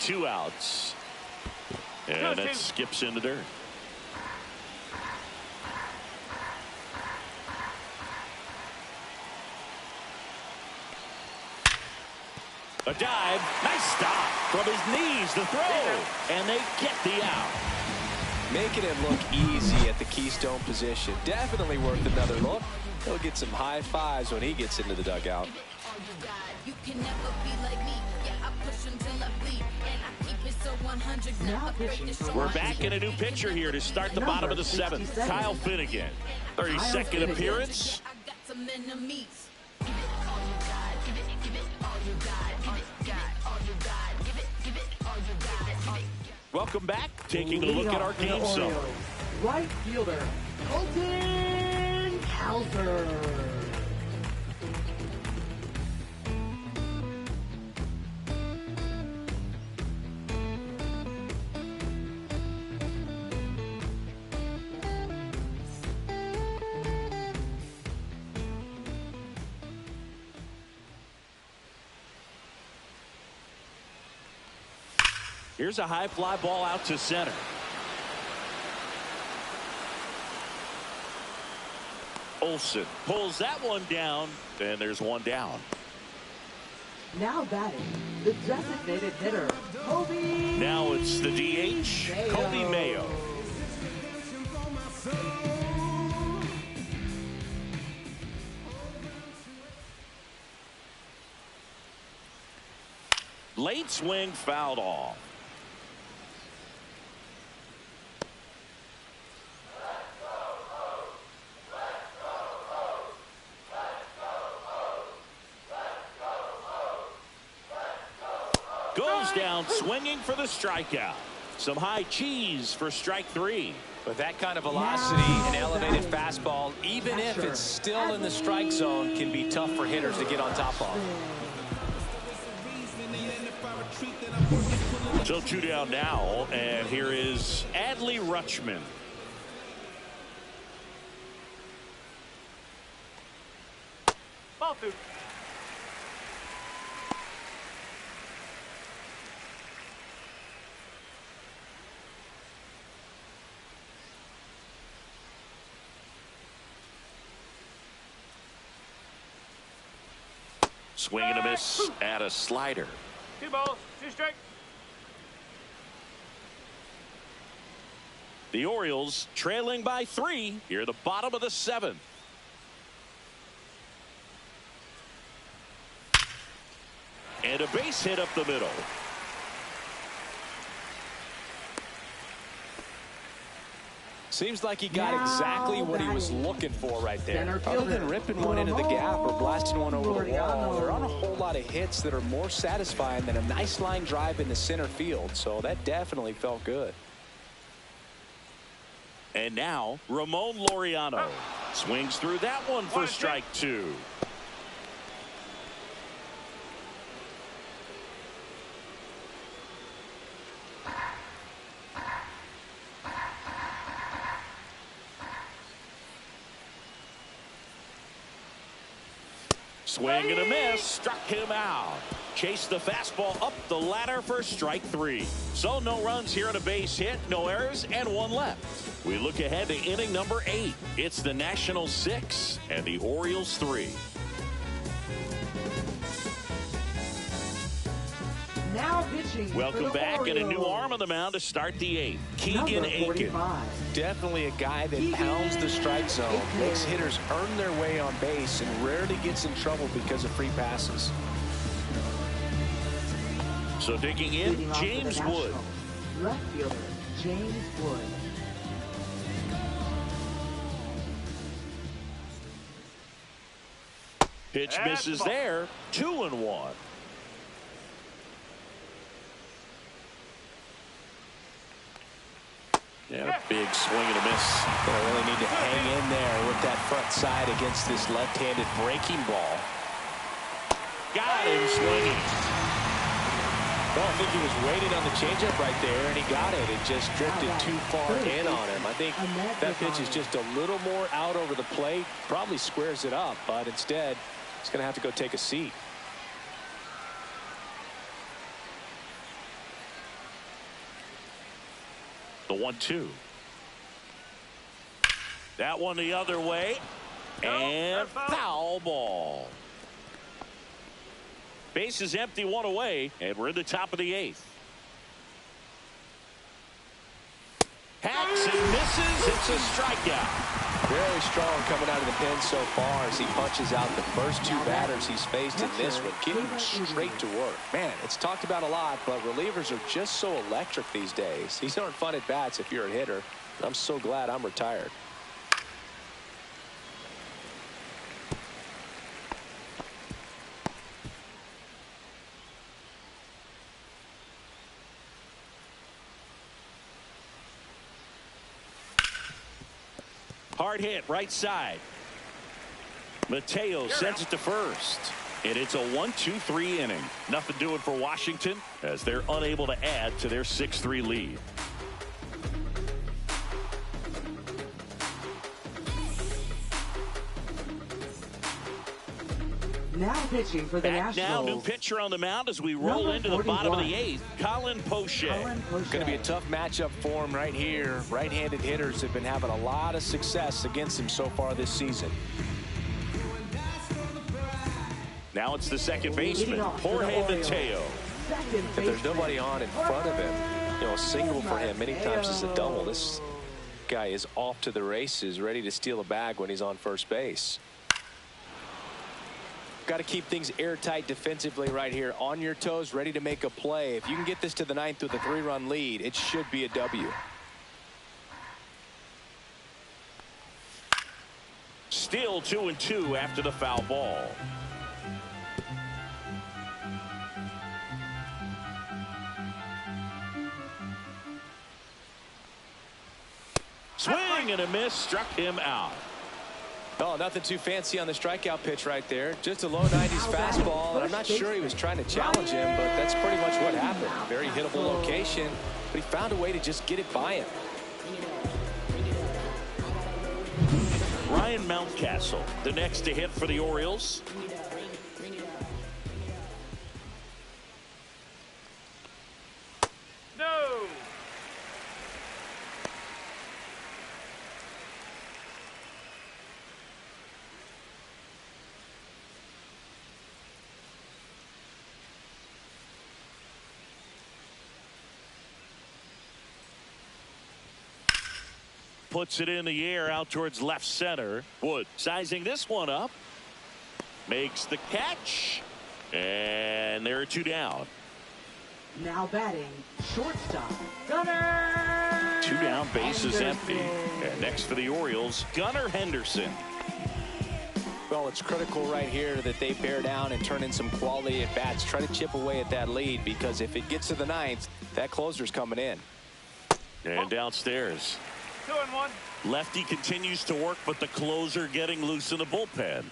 2 outs. And it skips in the dirt. A dive. Nice stop from his knees to throw. And they get the out. Making it look easy at the Keystone position. Definitely worth another look. He'll get some high fives when he gets into the dugout. We're back in a new pitcher here to start the bottom of the 7th. Kyle Finnegan. 32nd appearance. Welcome back. Taking a look at our game zone. Right fielder, Colton Cowser. Here's a high fly ball out to center. Olsen pulls that one down, and there's one down. Now batting, the designated hitter, Kobe. Now it's the DH, Kobe Mayo. Late swing fouled off. Goes down swinging for the strikeout. Some high cheese for strike 3. With that kind of velocity, an elevated fastball, even if it's still in the strike zone, can be tough for hitters to get on top of. So 2 down now, and here is Adley Rutschman. Ball 2. Swing and a miss at a slider. 2 balls, 2 strikes. The Orioles trailing by 3 here at the bottom of the 7th. And a base hit up the middle. Seems like he got exactly what he was looking for right there. Other than ripping one into the gap or blasting one over the wall, there aren't a whole lot of hits that are more satisfying than a nice line drive into center field. So that definitely felt good. And now Ramon Laureano. Swings through that one for strike 2. Swing and a miss, struck him out. Chased the fastball up the ladder for strike 3. So no runs here on a base hit, no errors, and 1 left. We look ahead to inning number 8. It's the Nationals 6 and the Orioles 3. Now pitching. Welcome back, and a new arm on the mound to start the 8th. Keegan Aiken. Definitely a guy that pounds the strike zone, makes hitters earn their way on base, and rarely gets in trouble because of free passes. So digging in, James Wood. Left fielder, James Wood. Pitch misses there. 2-1. Yeah, big swing and a miss. They really need to hang in there with that front side against this left-handed breaking ball. Got him swinging. Well, I think he was waiting on the changeup right there, and he got it. It just drifted too far in on him. I think that pitch is just a little more out over the plate. Probably squares it up, but instead, he's going to have to go take a seat. The 1-2. That one the other way. And foul ball. Base is empty, 1 away, and we're in the top of the 8th. Hacks and misses. It's a strikeout. Very strong coming out of the pen so far as he punches out the first 2 batters he's faced in this one, getting straight to work. Man, it's talked about a lot, but relievers are just so electric these days. These aren't fun at bats if you're a hitter. I'm so glad I'm retired. Hard hit right side. Mateo sends it to first. And it's a 1-2-3 inning. Nothing doing for Washington as they're unable to add to their 6-3 lead. Now pitching for the Back Nationals. now, new pitcher on the mound as we roll into the bottom of the 8th. Colin Poche. Going to be a tough matchup for him right here. Right-handed hitters have been having a lot of success against him so far this season. Now it's the second baseman, Jorge Mateo. If there's nobody on in front of him, you know, a single for him many times is a double. This guy is off to the races, ready to steal a bag when he's on first base. Got to keep things airtight defensively right here, on your toes, ready to make a play. If you can get this to the 9th with a 3-run lead, it should be a W. Still 2-2 after the foul ball. Swing and a miss, struck him out. Oh, nothing too fancy on the strikeout pitch right there. Just a low 90s fastball, and I'm not sure he was trying to challenge him, but that's pretty much what happened. Very hittable location, but he found a way to just get it by him. Ryan Mountcastle, the next to hit for the Orioles. No. Puts it in the air out towards left center. Wood sizing this one up. Makes the catch. And there are 2 down. Now batting, shortstop, Gunnar. 2 down, base is empty. And next for the Orioles, Gunnar Henderson. Well, it's critical right here that they bear down and turn in some quality at bats. Try to chip away at that lead, because if it gets to the 9th, that closer's coming in. And downstairs. 2-1. Lefty continues to work, but the closer getting loose in the bullpen.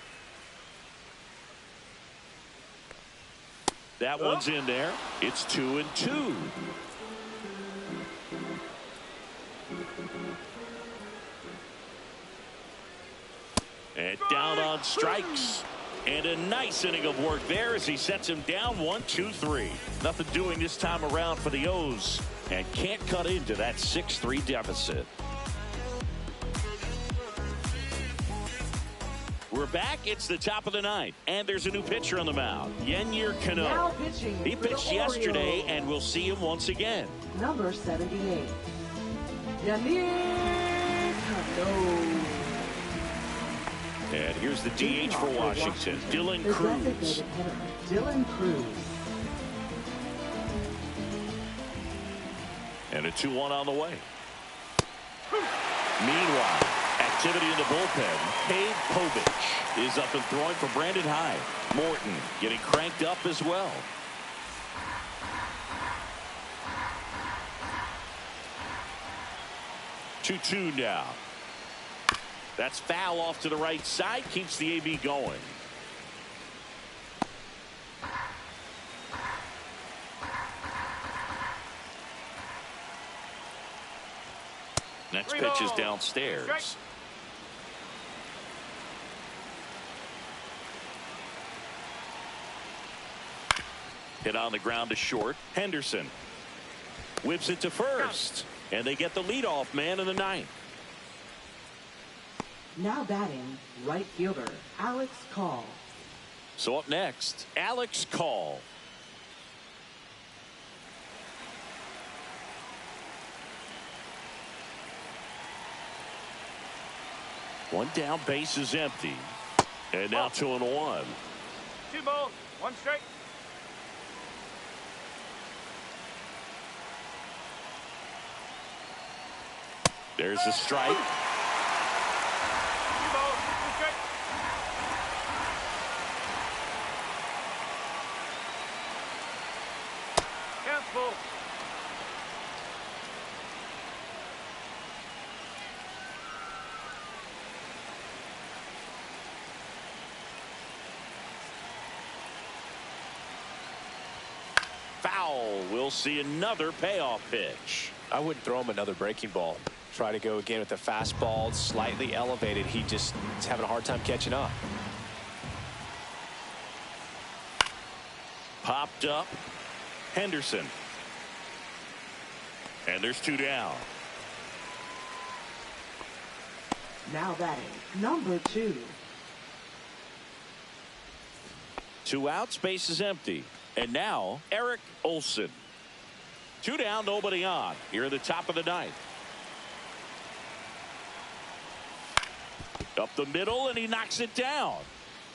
That one's in there. It's 2-2. And down on strikes. And a nice inning of work there as he sets him down 1-2-3. Nothing doing this time around for the O's, and can't cut into that 6-3 deficit. We're back. It's the top of the ninth, and there's a new pitcher on the mound, Yennier Cano. He pitched yesterday, and we'll see him once again. Number 78, Yennier Cano. And here's the DH for Washington, Dylan Cruz. Dylan Cruz. And a 2-1 on the way. Meanwhile, activity in the bullpen. Cade Povich is up and throwing for Brandon Hyde. Morton getting cranked up as well. Two now. That's foul off to the right side. Keeps the AB going. Next pitch is downstairs. Strike. Hit on the ground to short. Henderson whips it to first. And they get the leadoff man in the ninth. Now batting, right fielder, Alex Call. So up next, Alex Call. One down, base is empty. And now 2-1. 2 balls, 1 strike. There's a strike. 2 balls, 2 strike. Count full. Foul. We'll see another payoff pitch. I wouldn't throw him another breaking ball. Try to go again with the fastball, slightly elevated. He just is having a hard time catching up. Popped up. Henderson. And there's 2 down. Now batting, number 2. 2 outs, base is empty. And now Eric Olson. 2 down, nobody on. Here in the top of the ninth. Up the middle, and he knocks it down.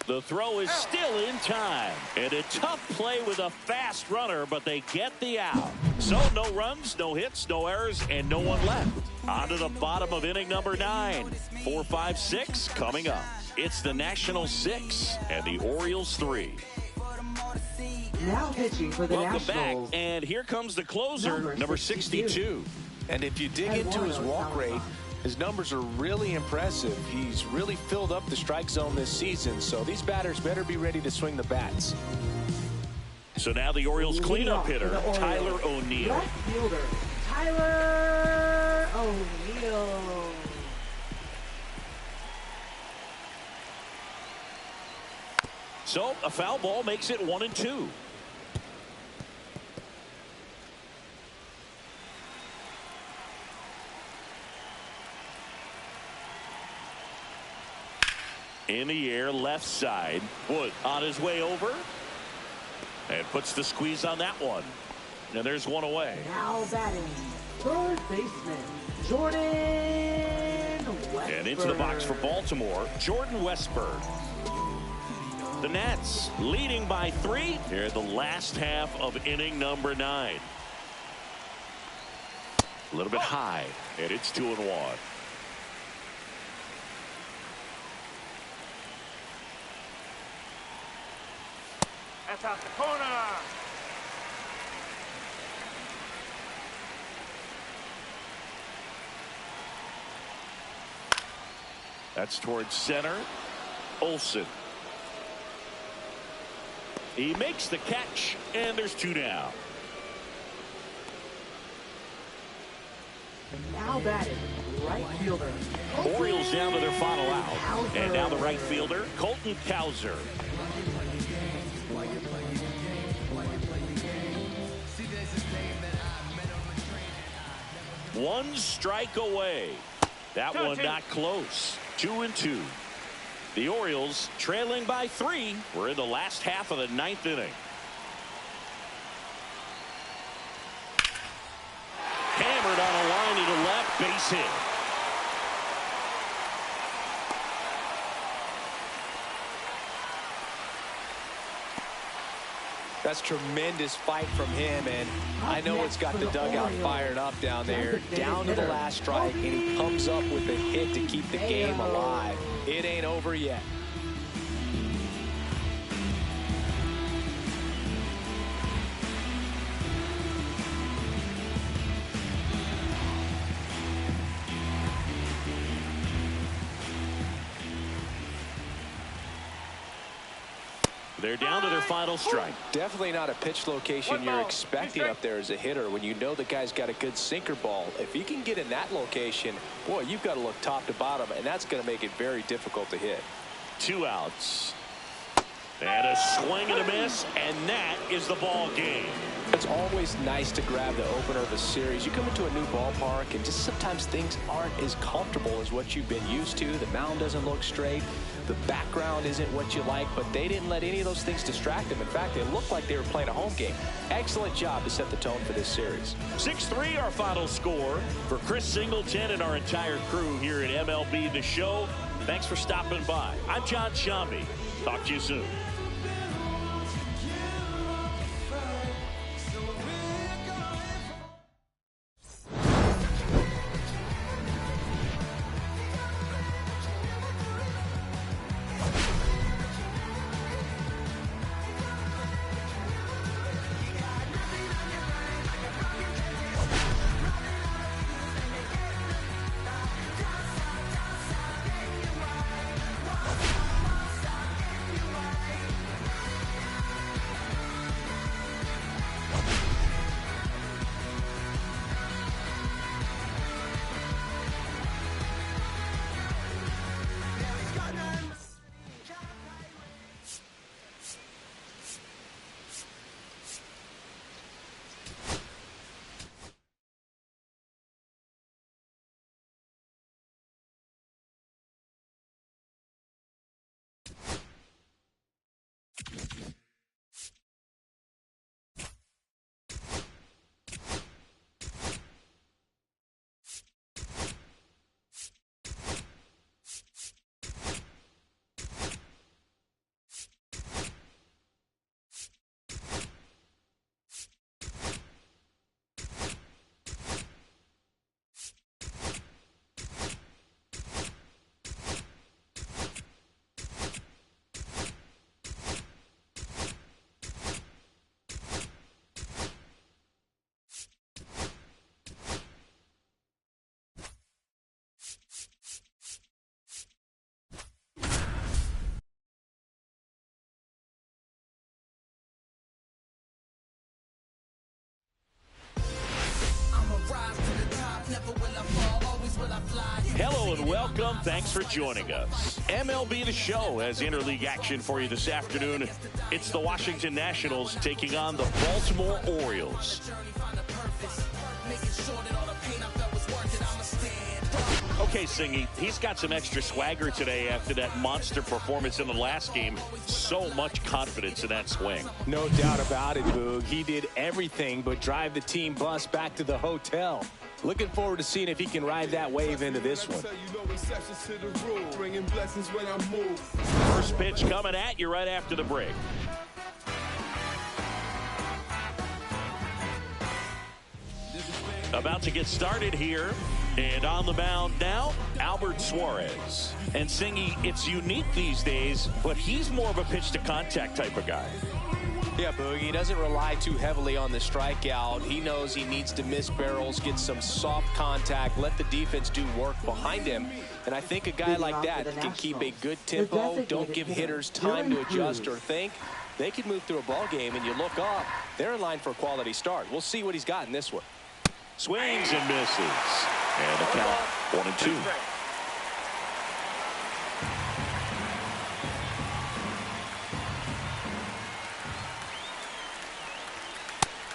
The throw is still in time. And a tough play with a fast runner, but they get the out. So no runs, no hits, no errors, and no one left. On to the bottom of inning number 9. 4, 5, 6 coming up. It's the Nationals 6 and the Orioles 3. Now pitching for the Welcome Nationals. back, and here comes the closer, number 62. And if you dig into his walk rate, his numbers are really impressive. He's really filled up the strike zone this season, so these batters better be ready to swing the bats. So now the Orioles cleanup hitter, Tyler O'Neill. Left fielder, Tyler O'Neill. So a foul ball makes it 1-2. In the air, left side. Wood on his way over. And puts the squeeze on that one. And there's one away. Now batting, third baseman, Jordan Westburg. And into the box for Baltimore, Jordan Westburg. The Nats leading by 3 here in the last half of inning number 9. A little bit high, and it's 2-1. That's out the corner. That's towards center. Olsen. He makes the catch, and there's 2 down. Now batting, right fielder. Orioles down to their final out. And now the right fielder, Colton Cowser. One strike away. That one not close. 2-2. The Orioles trailing by 3. We're in the last half of the 9th inning. Hammered on a line to the left, base hit. That's tremendous fight from him, and I know it's got the dugout fired up down there. Down to the last strike, and he comes up with a hit to keep the game alive. It ain't over yet. They're down to their final strike. Definitely not a pitch location you're expecting up there as a hitter when you know the guy's got a good sinker ball. If he can get in that location, boy, you've got to look top to bottom, and that's going to make it very difficult to hit. 2 outs. And a swing and a miss, and that is the ball game. It's always nice to grab the opener of a series. You come into a new ballpark, and just sometimes things aren't as comfortable as what you've been used to. The mound doesn't look straight. The background isn't what you like, but they didn't let any of those things distract them. In fact, it looked like they were playing a home game. Excellent job to set the tone for this series. 6-3 our final score. For Chris Singleton and our entire crew here at MLB The Show, thanks for stopping by. I'm John Shambi. Talk to you soon. Hello and welcome. Thanks for joining us. MLB The Show has interleague action for you this afternoon. It's the Washington Nationals taking on the Baltimore Orioles. Okay, Singy, he's got some extra swagger today after that monster performance in the last game. So much confidence in that swing. No doubt about it, Boog. He did everything but drive the team bus back to the hotel. Looking forward to seeing if he can ride that wave into this one. First pitch coming at you right after the break. About to get started here. And on the mound now, Albert Suarez. And Singy, it's unique these days, but he's more of a pitch-to-contact type of guy. Yeah, Boog, he doesn't rely too heavily on the strikeout. He knows he needs to miss barrels, get some soft contact, let the defense do work behind him. And I think a guy like that can keep a good tempo, don't give hitters time to adjust or think. They can move through a ball game, and you look up, they're in line for a quality start. We'll see what he's got in this one. Swings and misses. And the count 1-2.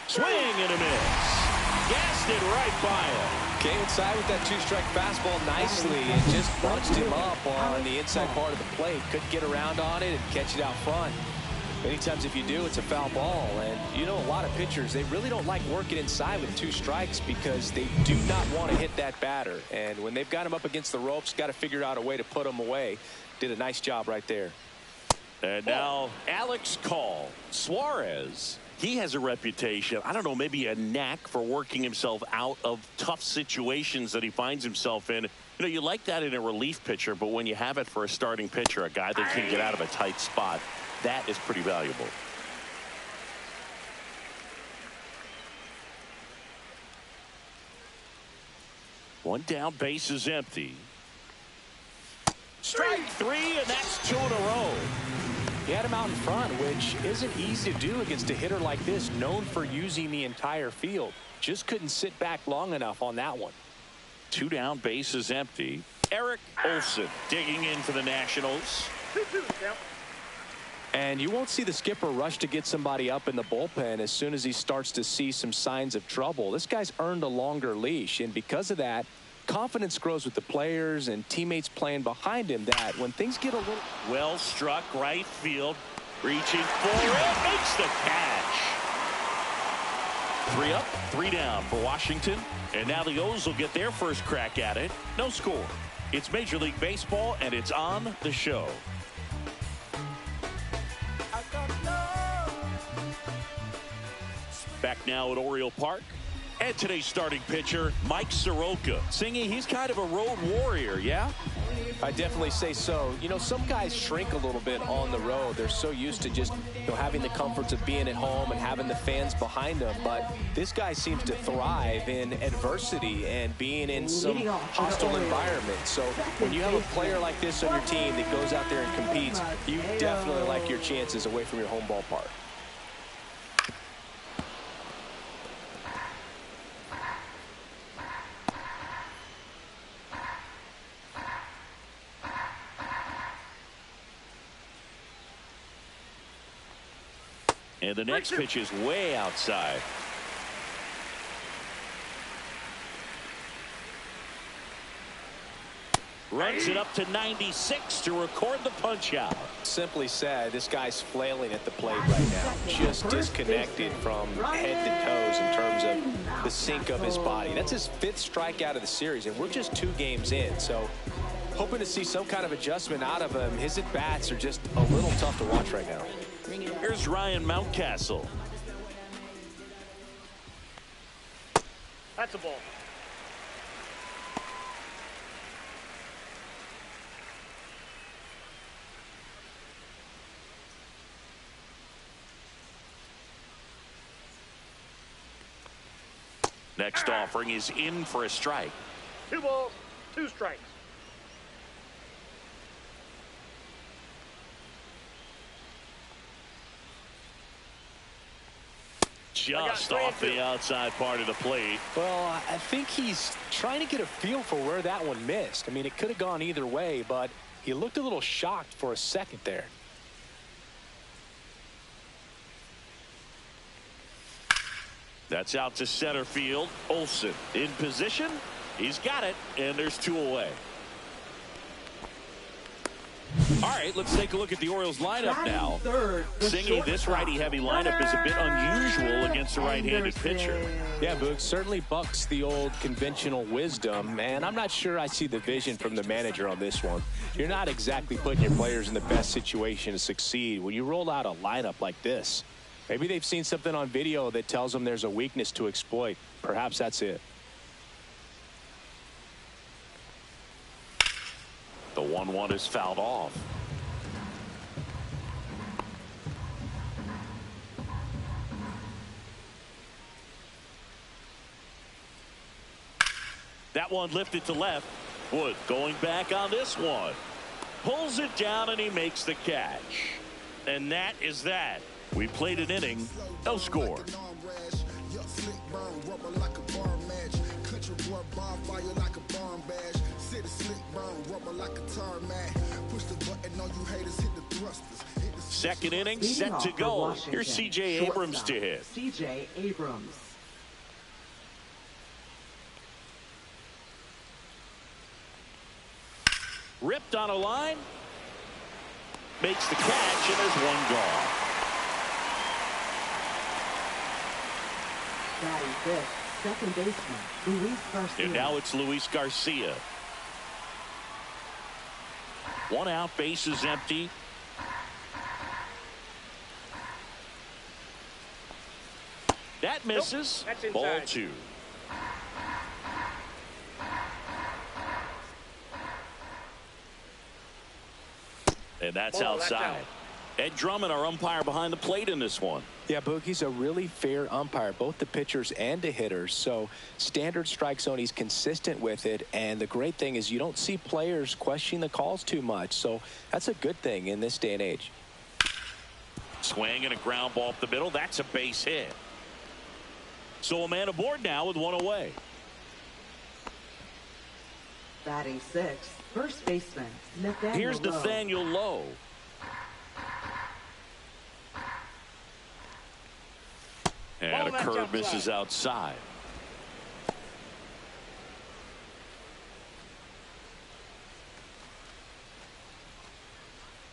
Swing and a miss. Gassed it right by him. Came inside with that two-strike fastball nicely and just bunched him up on the inside part of the plate. Couldn't get around on it and catch it out front. Many times if you do, it's a foul ball. And you know, a lot of pitchers, they really don't like working inside with two strikes because they do not want to hit that batter. And when they've got him up against the ropes, got to figure out a way to put him away. Did a nice job right there. And now Alex Call. Suarez, he has a reputation, I don't know, maybe a knack for working himself out of tough situations that he finds himself in. You know, you like that in a relief pitcher, but when you have it for a starting pitcher, a guy that can get out of a tight spot, that is pretty valuable. One down, base is empty. Strike three, and that's 2 in a row. He had him out in front, which isn't easy to do against a hitter like this, known for using the entire field. Just couldn't sit back long enough on that one. 2 down, base is empty. Eric Olson digging in for the Nationals. 2-2, yeah. And you won't see the skipper rush to get somebody up in the bullpen as soon as he starts to see some signs of trouble. This guy's earned a longer leash, and because of that, confidence grows with the players and teammates playing behind him, that when things get a little... Well struck, right field. Reaching for it. Makes the catch. 3 up, 3 down for Washington. And now the O's will get their first crack at it. No score. It's Major League Baseball, and it's on the show. Back now at Oriole Park. And today's starting pitcher, Mike Soroka. Singy, he's kind of a road warrior, yeah? I definitely say so. You know, some guys shrink a little bit on the road. They're so used to just, you know, having the comforts of being at home and having the fans behind them. But this guy seems to thrive in adversity and being in some hostile environment. So when you have a player like this on your team that goes out there and competes, you definitely like your chances away from your home ballpark. And the next pitch is way outside. Runs it up to 96 to record the punch out. Simply said, this guy's flailing at the plate right now. Just disconnected from head to toes in terms of the sink of his body. That's his 5th strikeout of the series, and we're just 2 games in. So hoping to see some kind of adjustment out of him. His at-bats are just a little tough to watch right now. Here's Ryan Mountcastle. That's a ball. Next offering is in for a strike. 2 balls, 2 strikes. Just off the outside part of the plate. Well, I think he's trying to get a feel for where that one missed. I mean, it could have gone either way, but he looked a little shocked for a second there. That's out to center field. Olson in position. He's got it, and there's 2 away. All right, let's take a look at the Orioles lineup now. Singing this righty-heavy lineup is a bit unusual against a right-handed pitcher. Yeah, Boog, certainly bucks the old conventional wisdom, and I'm not sure I see the vision from the manager on this one. You're not exactly putting your players in the best situation to succeed when you roll out a lineup like this. Maybe they've seen something on video that tells them there's a weakness to exploit. Perhaps that's it. The 1-1 is fouled off. That one lifted to left. Wood going back on this one. Pulls it down and he makes the catch. And that is that. We played an inning. No score. Second inning set to go. Here's C.J. Abrams to hit. C.J. Abrams. Ripped on a line. Makes the catch, and there's one gone. Batting fifth, second baseman, Luis Garcia. And now it's Luis Garcia. One out, base is empty. That misses. That's Ball inside. 2. And that's outside. out. Ed Drummond, our umpire behind the plate in this one. Yeah, Boog, he's a really fair umpire, both the pitchers and the hitters. So standard strike zone, he's consistent with it. And the great thing is you don't see players questioning the calls too much. So that's a good thing in this day and age. Swing and a ground ball up the middle. That's a base hit. So a man aboard now with one away. Batting sixth, first baseman, Nathaniel Here's Lowe. Nathaniel Lowe. And a Ball curve outside. misses outside.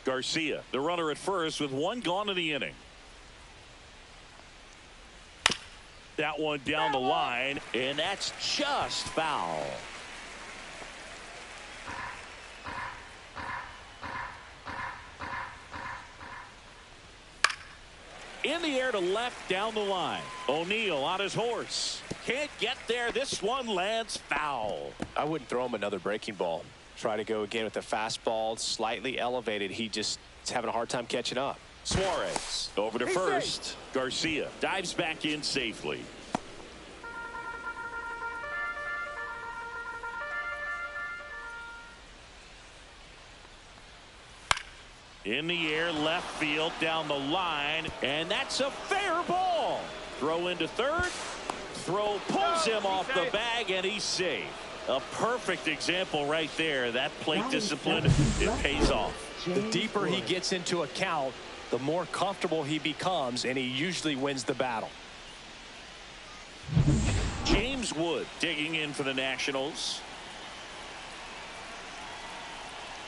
Garcia, the runner at first with one gone in the inning. That one down the line, and that's just foul. In the air to left down the line. O'Neill on his horse. Can't get there. This one lands foul. I wouldn't throw him another breaking ball. Try to go again with the fastball, slightly elevated. He just is having a hard time catching up. Suarez over to first. Garcia dives back in safely. In the air, left field, down the line, and that's a fair ball. Throw into third. Throw pulls him off the bag, and he's safe. A perfect example right there. That plate discipline, it pays off. The deeper he gets into a count, the more comfortable he becomes, and he usually wins the battle. James Wood digging in for the Nationals.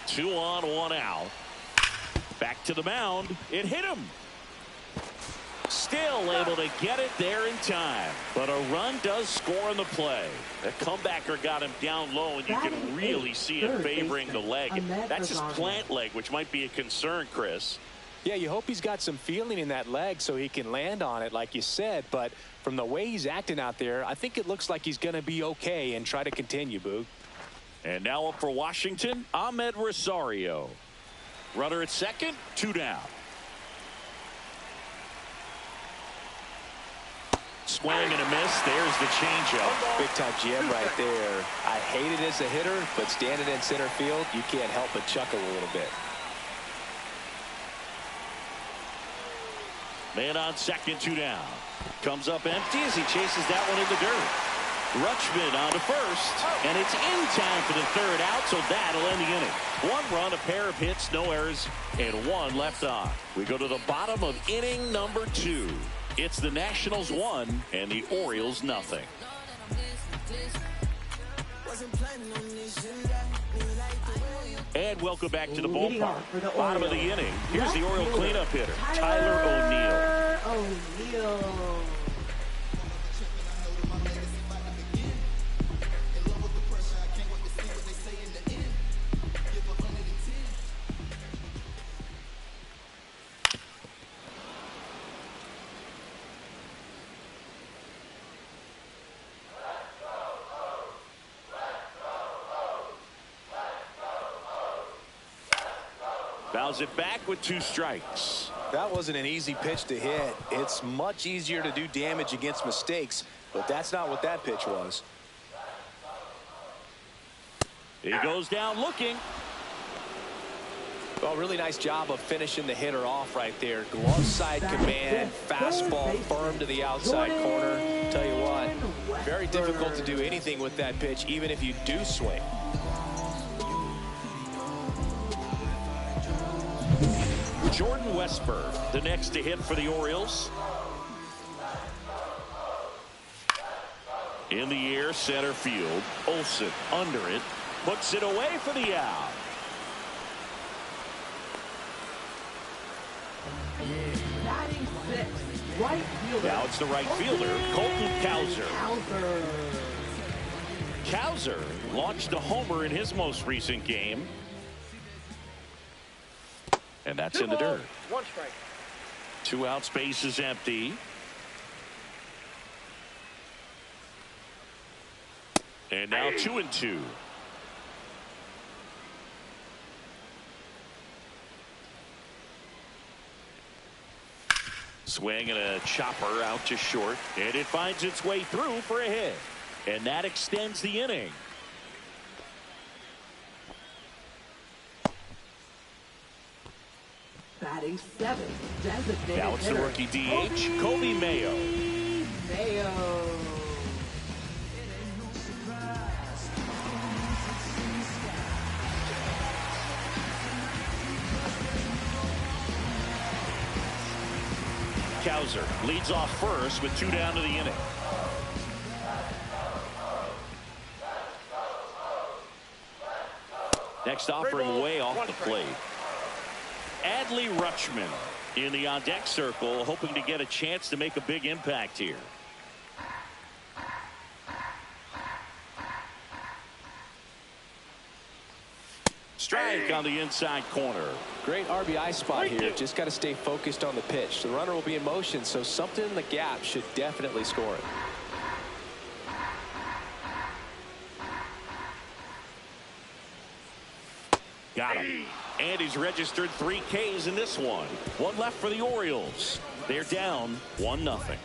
2 on, 1 out. Back to the mound. It hit him. Still able to get it there in time. But a run does score in the play. The comebacker got him down low, and you can really see it favoring the leg. That's his plant leg, which might be a concern, Chris. Yeah, you hope he's got some feeling in that leg so he can land on it, like you said. But from the way he's acting out there, I think it looks like he's going to be okay and try to continue, Boog. And now up for Washington, Ahmed Rosario. Runner at second, 2 down. Swing and a miss. There's the changeup. Big time GM right there. I hate it as a hitter, but standing in center field, you can't help but chuckle a little bit. Man on second, 2 down. Comes up empty as he chases that one in the dirt. Rutschman on to first, and it's in time for the third out, so that'll end the inning. 1 run, a pair of hits, no errors, and 1 left on. We go to the bottom of inning number 2. It's the Nationals 1 and the Orioles nothing. And welcome back to the ballpark. Bottom of the inning. Here's the Oriole cleanup hitter, Tyler O'Neill. Fouls it back with 2 strikes. That wasn't an easy pitch to hit. It's much easier to do damage against mistakes, but that's not what that pitch was. He goes down looking. Well, really nice job of finishing the hitter off right there. Glove side command, fastball firm to the outside corner. Tell you what, very difficult to do anything with that pitch, even if you do swing. Jordan Westburg, the next to hit for the Orioles. In the air, center field. Olsen under it. Puts it away for the out. Right fielder. Now it's the right fielder, Colton Cowser. Cowser launched a homer in his most recent game. And that's in the dirt. 1 strike. 2 outs, base is empty. And now 2-2. Swing and a chopper out to short, and it finds its way through for a hit, and that extends the inning. Batting 7th, designated Now it's the hitter, rookie DH, Kobe Mayo. Mayo. Cowser leads off first with 2 down to the inning. Next offering way off the plate. Adley Rutschman in the on-deck circle, hoping to get a chance to make a big impact here. Strike on the inside corner. Great RBI spot here. Just got to stay focused on the pitch. The runner will be in motion, so something in the gap should definitely score it. Got him. And he's registered 3 Ks in this one. 1 left for the Orioles. They're down 1-0.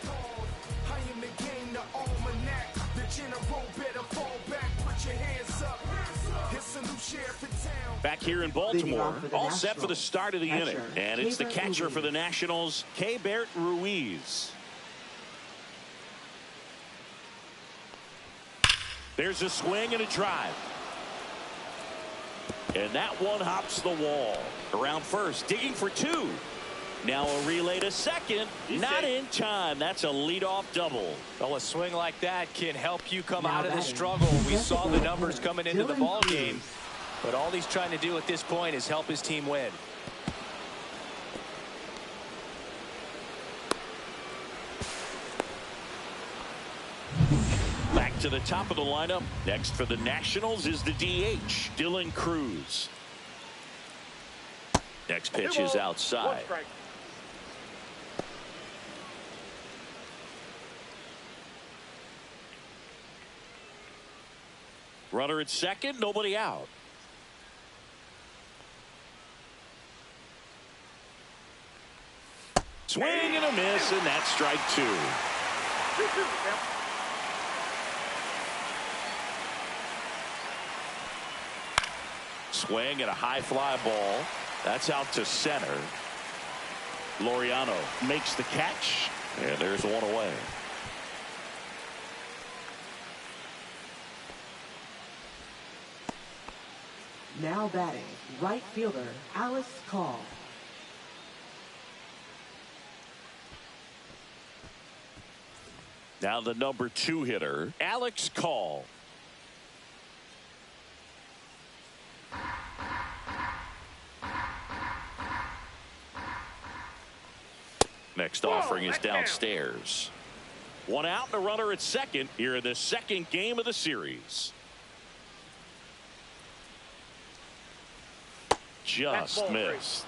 Back here in Baltimore, all set for the start of the inning. And it's the catcher for the Nationals, Keibert Ruiz. There's a swing and a drive. And that one hops the wall. Around first, digging for 2. Now a relay to second. Not in time. That's a leadoff double. Well, a swing like that can help you come out of the struggle. We saw the numbers coming into the ball game, but all he's trying to do at this point is help his team win. Back to the top of the lineup. Next for the Nationals is the DH, Dylan Cruz. Next pitch is outside. Runner at second, nobody out. Swing and a miss, and that's strike 2. 2-2, count. Swing and a high fly ball. That's out to center. Laureano makes the catch, and there's one away. Now batting, right fielder, Alice Call. Now the number 2 hitter, Alex Call. Next offering is downstairs. 1 out and a runner at second here in the second game of the series. Just missed.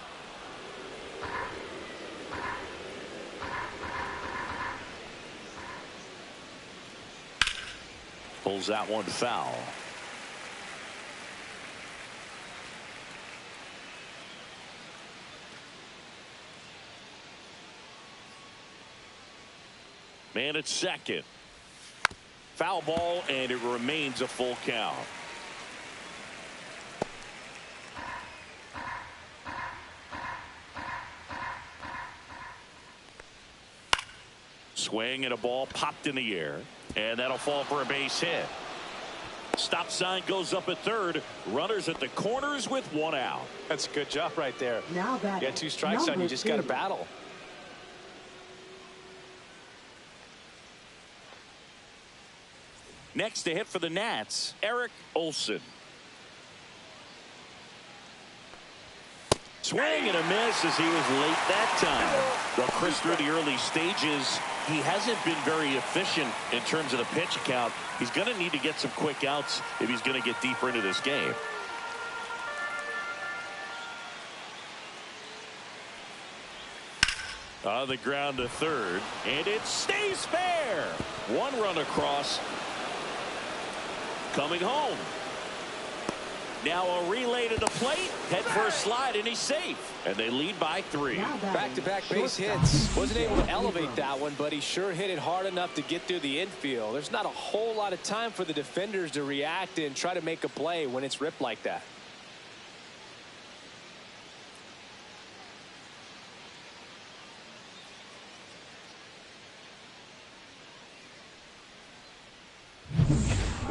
Pulls that one foul. Man at second. Foul ball, and it remains a full count. swing and a ball popped in the air, and that'll fall for a base hit. Stop sign goes up at third. Runners at the corners with one out. That's a good job right there. Now that You got 2 strikes on you, just got to battle. Next to hit for the Nats, Eric Olson. Swing and a miss as he was late that time. Well, Chris, through the early stages, he hasn't been very efficient in terms of the pitch count. He's going to need to get some quick outs if he's going to get deeper into this game. On the ground to third, and it stays fair. 1 run across. Coming home. Now a relay to the plate. Head first slide, and he's safe. And they lead by 3. Back-to-back base hits. Wasn't able to elevate that one, but he sure hit it hard enough to get through the infield. There's not a whole lot of time for the defenders to react and try to make a play when it's ripped like that.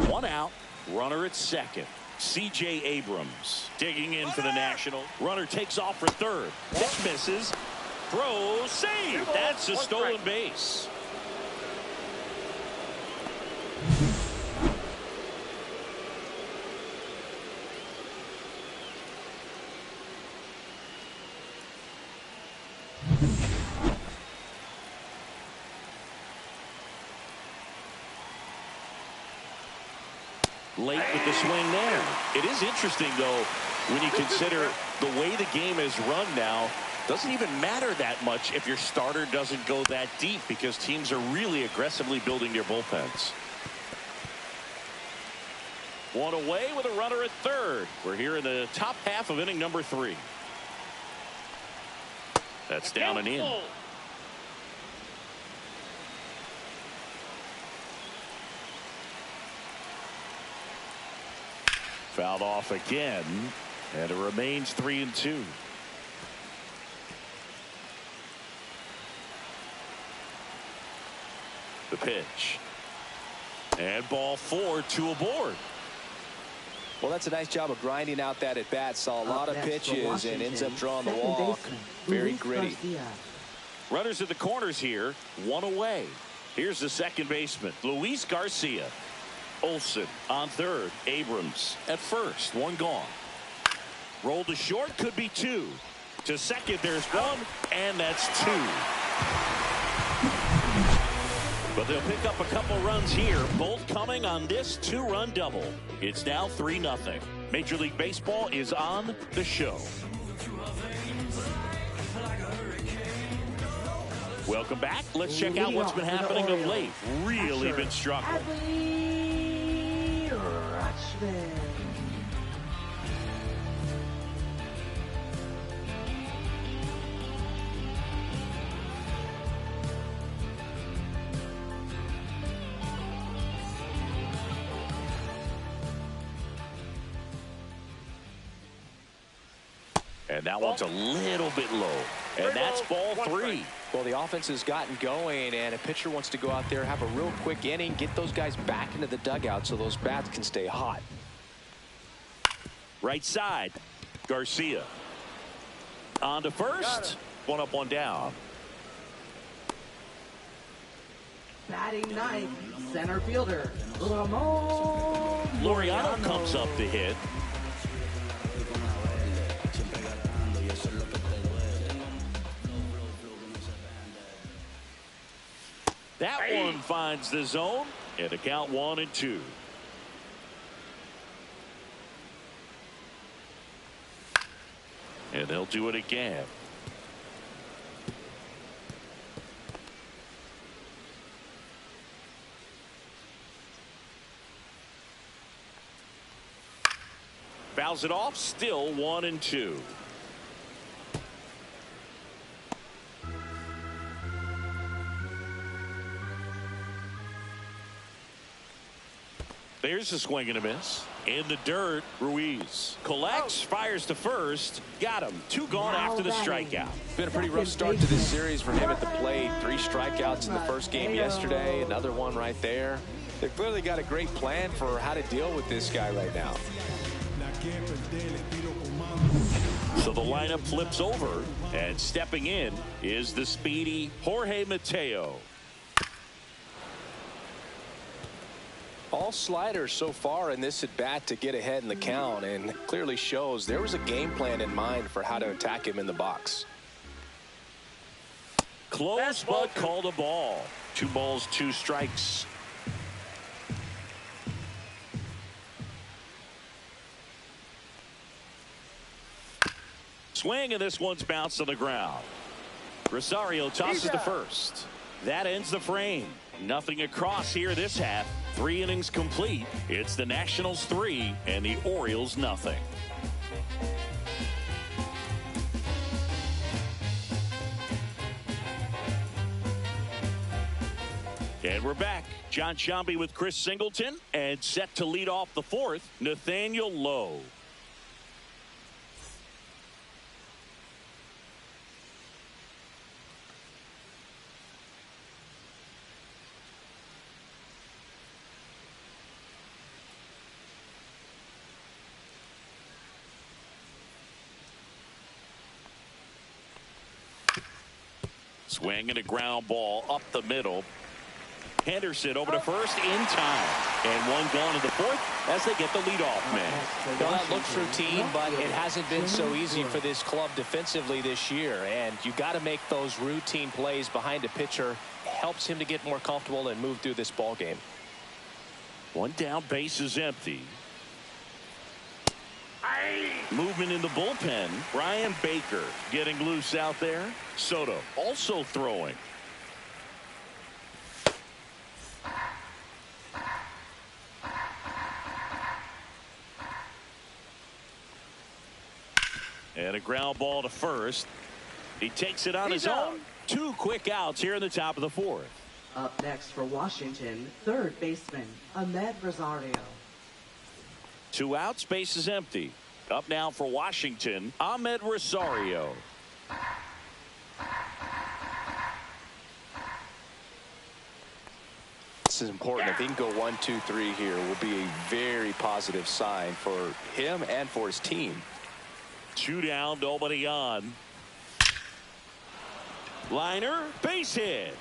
One out. Runner at second. C.J. Abrams digging in for the Nationals. Runner takes off for third. Pitch misses. Throw save. That's a stolen base. Late with the swing there. It is interesting, though, when you consider the way the game is run now. Doesn't even matter that much if your starter doesn't go that deep, because teams are really aggressively building their bullpens. One away with a runner at third. We're here in the top half of inning number 3. That's down and in. Fouled off again, and it remains 3-2. The pitch. And ball 4, 2 aboard. Well, that's a nice job of grinding out that at bat. Saw a lot of pitches and ends up drawing the walk. Very gritty. Runners at the corners here, 1 away. Here's the second baseman, Luis Garcia. Olson on third. Abrams at first. 1 gone. Roll to short, could be 2. To second, there's 1, and that's 2. But they'll pick up a couple runs here, both coming on this 2-run double. It's now 3-0. Major League Baseball is on the show. Welcome back. Let's check out what's been happening of late. Really been struggling. And that one's a little bit low. And that's ball 3. Well, the offense has gotten going, and a pitcher wants to go out there, have a real quick inning, get those guys back into the dugout so those bats can stay hot. Right side, Garcia. On to first. 1 up, 1 down. Batting ninth, center fielder, Ramon Laureano comes up to hit. That one finds the zone, and a count 1-2. And they'll do it again. Fouls it off, still 1-2. There's a swing and a miss. In the dirt, Ruiz collects, fires to first. Got him. 2 gone after the strikeout. It's been a pretty rough start to this series for him at the plate. 3 strikeouts in the first game yesterday. Another one right there. They've clearly got a great plan for how to deal with this guy right now. So the lineup flips over, and stepping in is the speedy Jorge Mateo. All sliders so far in this at bat to get ahead in the count, and clearly shows there was a game plan in mind for how to attack him in the box. Close, but called a ball. 2 balls, 2 strikes. Swing, and this one's bounced on the ground. Rosario tosses to first. That ends the frame. Nothing across here this half. 3 innings complete. It's the Nationals 3 and the Orioles nothing. And we're back. John Sciambi with Chris Singleton, and set to lead off the 4th, Nathaniel Lowe. Swing and a ground ball up the middle. Henderson over to first in time. And 1 gone in the 4th as they get the leadoff man. Well, that looks routine, but it hasn't been so easy for this club defensively this year. And you got to make those routine plays behind a pitcher. Helps him to get more comfortable and move through this ball game. 1 down, base is empty. Movement in the bullpen. Brian Baker getting loose out there. Soto also throwing. And a ground ball to first. He takes it on his own. 2 quick outs here in the top of the 4th. Up next for Washington, 3rd baseman Ahmed Rosario. 2 outs, base is empty. Up now for Washington, Ahmed Rosario. This is important. If he can go 1, 2, 3 here, will be a very positive sign for him and for his team. 2 down, nobody on. Liner, base hit.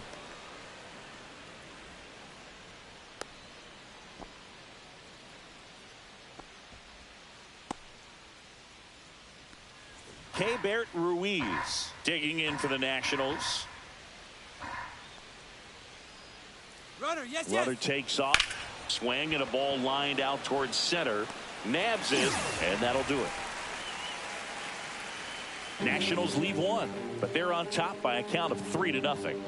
Keibert Ruiz digging in for the Nationals. Runner takes off. Swing and a ball lined out towards center. Nabs it, and that'll do it. Nationals leave 1, but they're on top by a count of 3-0.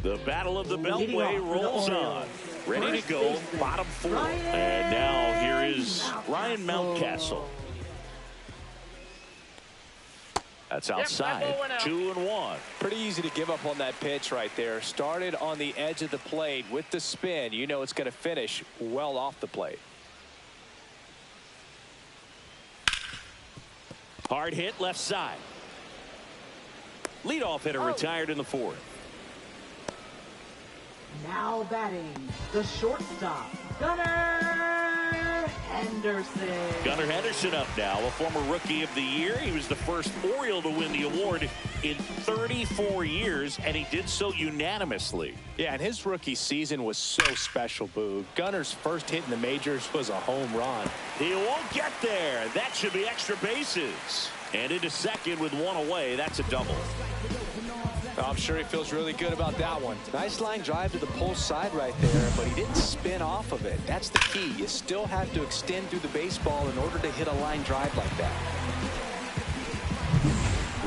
The Battle of the Beltway rolls on. Ready to go, bottom 4. And now here is Ryan Mountcastle. That's outside. 2-1. Pretty easy to give up on that pitch right there. Started on the edge of the plate with the spin. You know it's going to finish well off the plate. Hard hit left side. Leadoff hitter retired in the 4th. Now batting, the shortstop, Gunnar Henderson. Gunnar Henderson up now, a former Rookie of the Year. He was the first Oriole to win the award in 34 years, and he did so unanimously. Yeah, and his rookie season was so special, Boog. Gunnar's first hit in the majors was a home run. He won't get there. That should be extra bases. And into second with 1 away. That's a double. I'm sure he feels really good about that one. Nice line drive to the pull side right there, but he didn't spin off of it. That's the key. You still have to extend through the baseball in order to hit a line drive like that.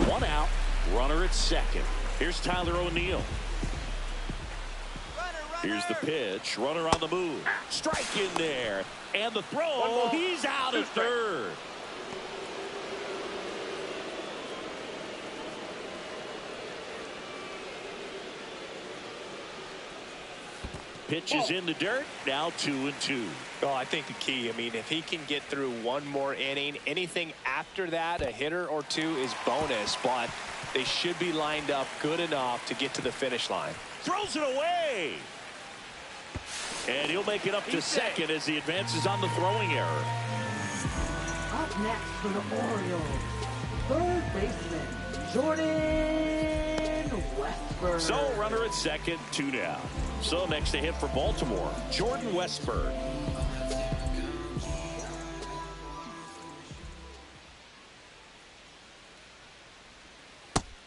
1 out, runner at second. Here's Tyler O'Neill. Here's the pitch, runner on the move. Strike in there, and the throw. He's out at third. pitch is in the dirt. Now 2-2. Oh, I think the key, I mean, if he can get through one more inning, anything after that, a hitter or two is bonus, but they should be lined up good enough to get to the finish line. Throws it away. And he'll make it up to second as he advances on the throwing error. Up next for the Orioles, third baseman, Jordan Westburg. So runner at second, 2 down. So next to hit for Baltimore, Jordan Westburg.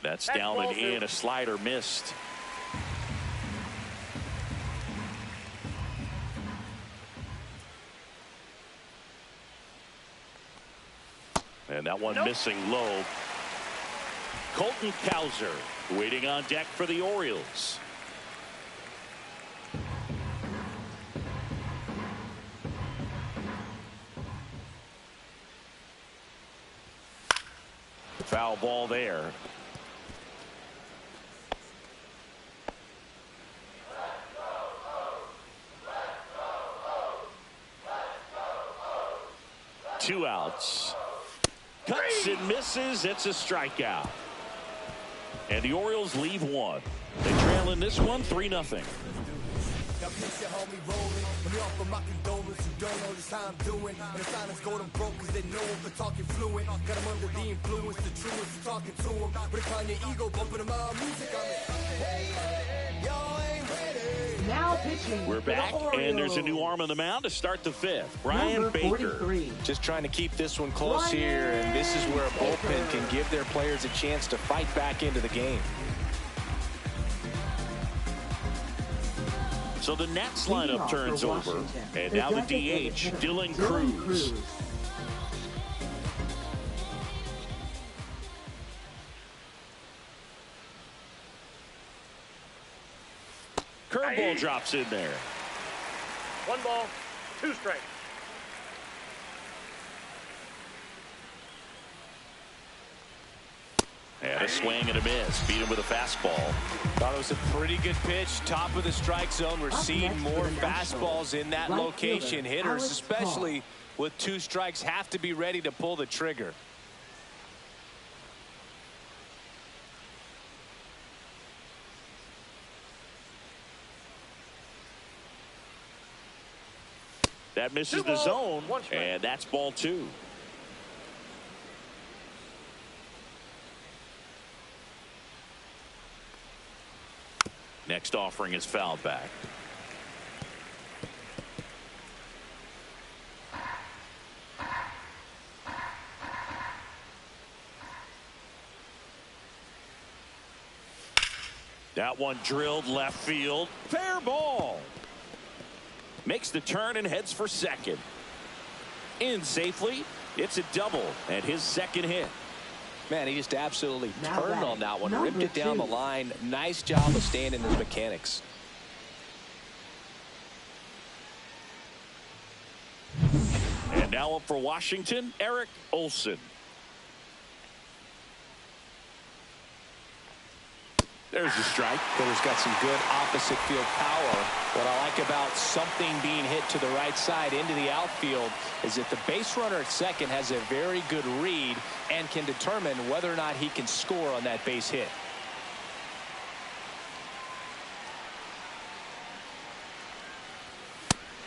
That's down and in. A slider missed. And that one missing low. Colton Cowser waiting on deck for the Orioles. Foul ball there. Two outs. Cuts and misses. It's a strikeout. And the Orioles leave one. They trail in this one 3-0. Now pitching. We're back, and there's a new arm on the mound to start the fifth. Brian Baker. Just trying to keep this one close here, and this is where a bullpen can give their players a chance to fight back into the game. So the Nats lineup turns over, and now the DH, Dylan Cruz. Curveball drops in there. 1 ball, 2 strikes. And a swing and a miss. Beat him with a fastball. Thought it was a pretty good pitch. Top of the strike zone. We're seeing more fastballs in that location. Hitters, especially with 2 strikes, have to be ready to pull the trigger. That misses the zone, and that's ball 2. Next offering is fouled back. That one drilled left field. Fair ball. Makes the turn and heads for second. In safely. It's a double and his second hit. Man, he just absolutely turned on that one. Ripped it down the line. Nice job of staying in his mechanics. And now up for Washington, Eric Olson. There's a strike. Hitter's got some good opposite field power. What I like about something being hit to the right side into the outfield is that the base runner at second has a very good read and can determine whether or not he can score on that base hit.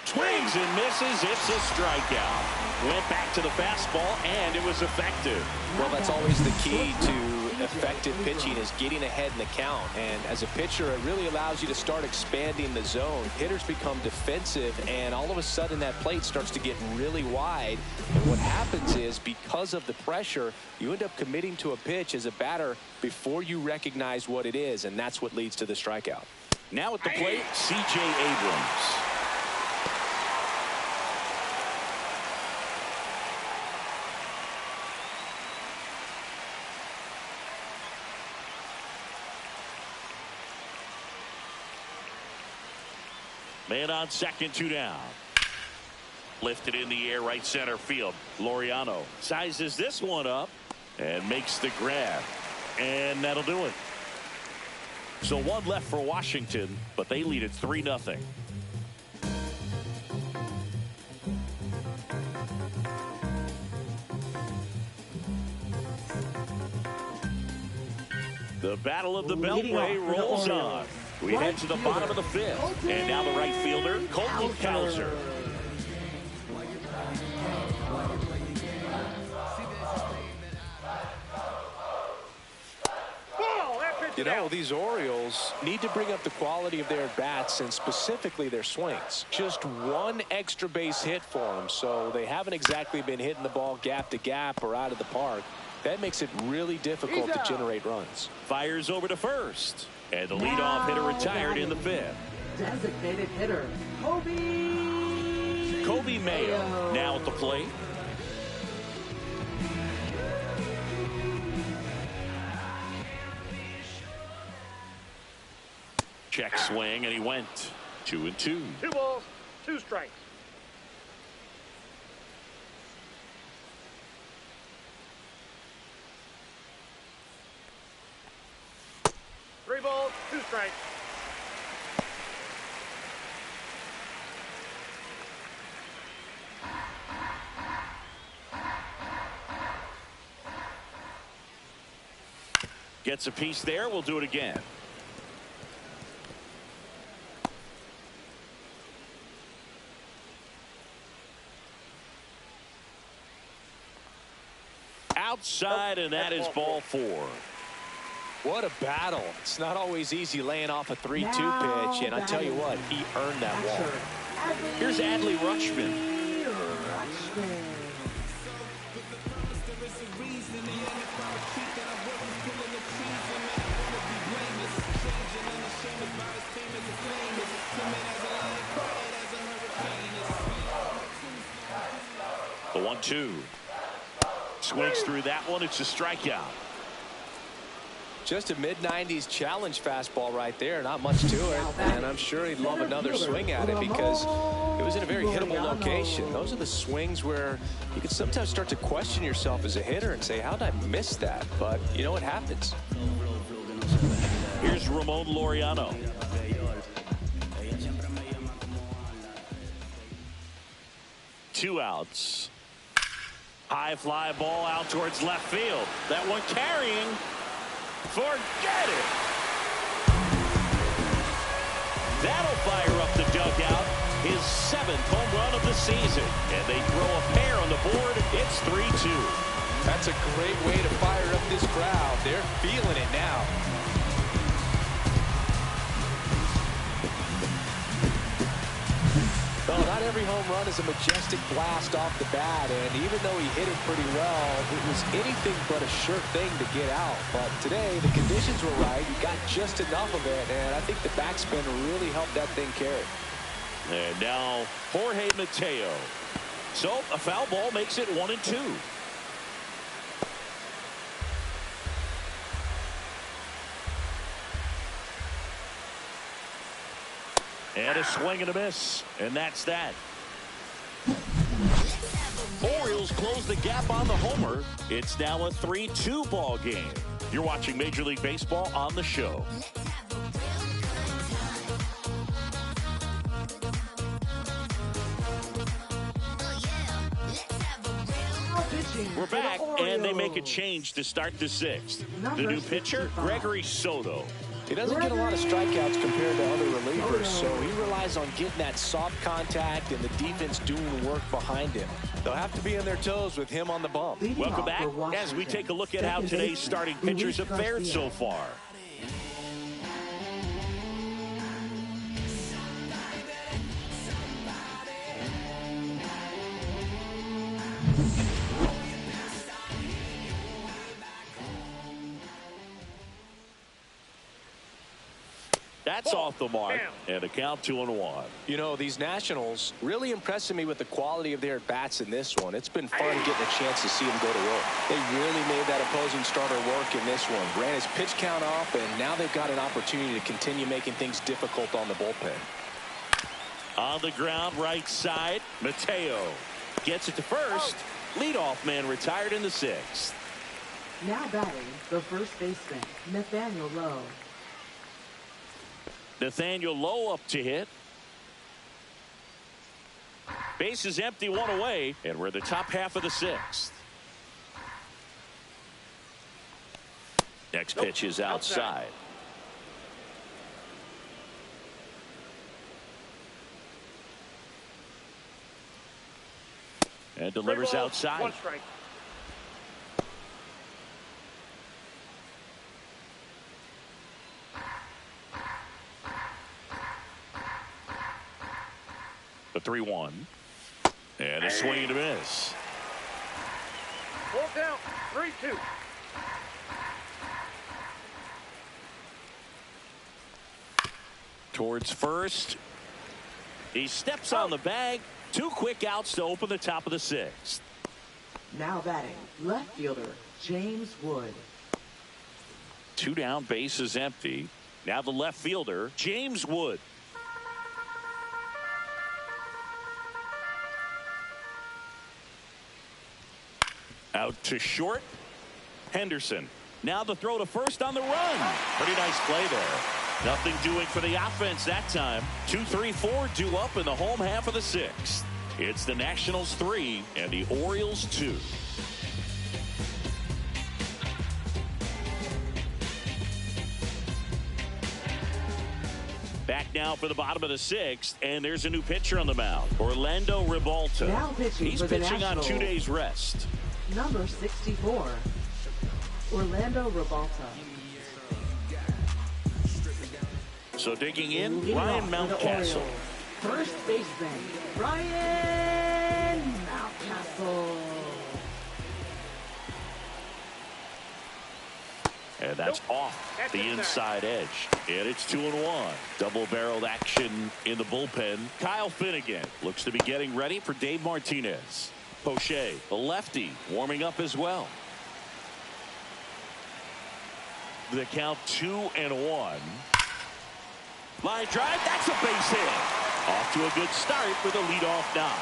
Swings and misses. It's a strikeout. Went back to the fastball, and it was effective. Well, that's always the key to effective pitching, is getting ahead in the count. And as a pitcher, it really allows you to start expanding the zone. Hitters become defensive, and all of a sudden that plate starts to get really wide. And what happens is, because of the pressure, you end up committing to a pitch as a batter before you recognize what it is, and that's what leads to the strikeout. Now at the plate, C.J. Abrams. Man on second, 2 down. Lifted in the air, right center field. Laureano sizes this one up and makes the grab. And that'll do it. So 1 left for Washington, but they lead it 3-0. The battle of the Beltway rolls on. We head to the bottom of the fifth. And now the right fielder, Colton Cowser. You know, these Orioles need to bring up the quality of their at-bats and specifically their swings. Just one extra base hit for them, so they haven't exactly been hitting the ball gap to gap or out of the park. That makes it really difficult to generate runs. Fires over to first. And the leadoff hitter retired in the fifth. Designated hitter, Kobe Mayo now at the plate. Check swing, and he went 2-2. 2 balls, 2 strikes. Three balls, 2 strikes. Gets a piece there. We'll do it again. Outside, and that is ball 4. What a battle. It's not always easy laying off a 3-2 pitch, and I tell you what, he earned that walk. Here's Adley Rutschman. The 1-2. Swings through that one. It's a strikeout. Just a mid-90s challenge fastball right there. Not much to it. And I'm sure he'd love another swing at it because it was in a very hittable location. Those are the swings where you can sometimes start to question yourself as a hitter and say, how did I miss that? But, you know, it happens. Here's Ramon Laureano. Two outs. High fly ball out towards left field. That one carrying. Forget it. That'll fire up the dugout. His 7th home run of the season. And they throw a pair on the board. It's 3-2. That's a great way to fire up this crowd. They're feeling it now. Well, not every home run is a majestic blast off the bat, and even though he hit it pretty well, it was anything but a sure thing to get out. But today, the conditions were right. He got just enough of it, and I think the backspin really helped that thing carry. And now, Jorge Mateo. So, a foul ball makes it 1-2. And a swing and a miss. And that's that. Orioles close the gap on the homer. It's now a 3-2 ball game. You're watching Major League Baseball on the show. We're back, and they make a change to start the 6th. The new pitcher, Gregory Soto. He doesn't get a lot of strikeouts compared to other relievers, so he relies on getting that soft contact and the defense doing the work behind him. They'll have to be on their toes with him on the bump. Welcome back as we take a look at how today's starting pitchers have fared so far. That's off the mark, and a count 2-1. You know, these Nationals really impressing me with the quality of their at-bats in this one. It's been fun getting a chance to see them go to work. They really made that opposing starter work in this one. Ran his pitch count off, and now they've got an opportunity to continue making things difficult on the bullpen. On the ground, right side, Mateo gets it to first. Leadoff man retired in the 6th. Now batting, the first baseman, Nathaniel Lowe. Nathaniel Lowe up to hit. Base is empty, 1 away, and we're in the top half of the 6th. Next pitch is outside. And delivers outside. 1 strike. The 3-1. And a swing and a miss. Full count. 3-2. Towards first. He steps on the bag. 2 quick outs to open the top of the 6th. Now batting, left fielder, James Wood. 2 down, bases empty. Now the left fielder, James Wood. Out to short, Henderson. Now the throw to first on the run. Pretty nice play there. Nothing doing for the offense that time. 2-3-4 due up in the home half of the 6th. It's the Nationals 3 and the Orioles 2. Back now for the bottom of the 6th, and there's a new pitcher on the mound, Orlando Ribalta. Now pitching He's for the pitching on Nationals. 2 days rest. Number 64, Orlando Ribalta. So digging in, Leading Ryan off for the Mountcastle. Orioles, first baseman, Ryan Mountcastle. And that's off the inside edge. And it's 2-1. Double-barreled action in the bullpen. Kyle Finnegan looks to be getting ready for Dave Martinez. Poche, the lefty, warming up as well. The count 2-1. Line drive, that's a base hit. Off to a good start with a leadoff knock.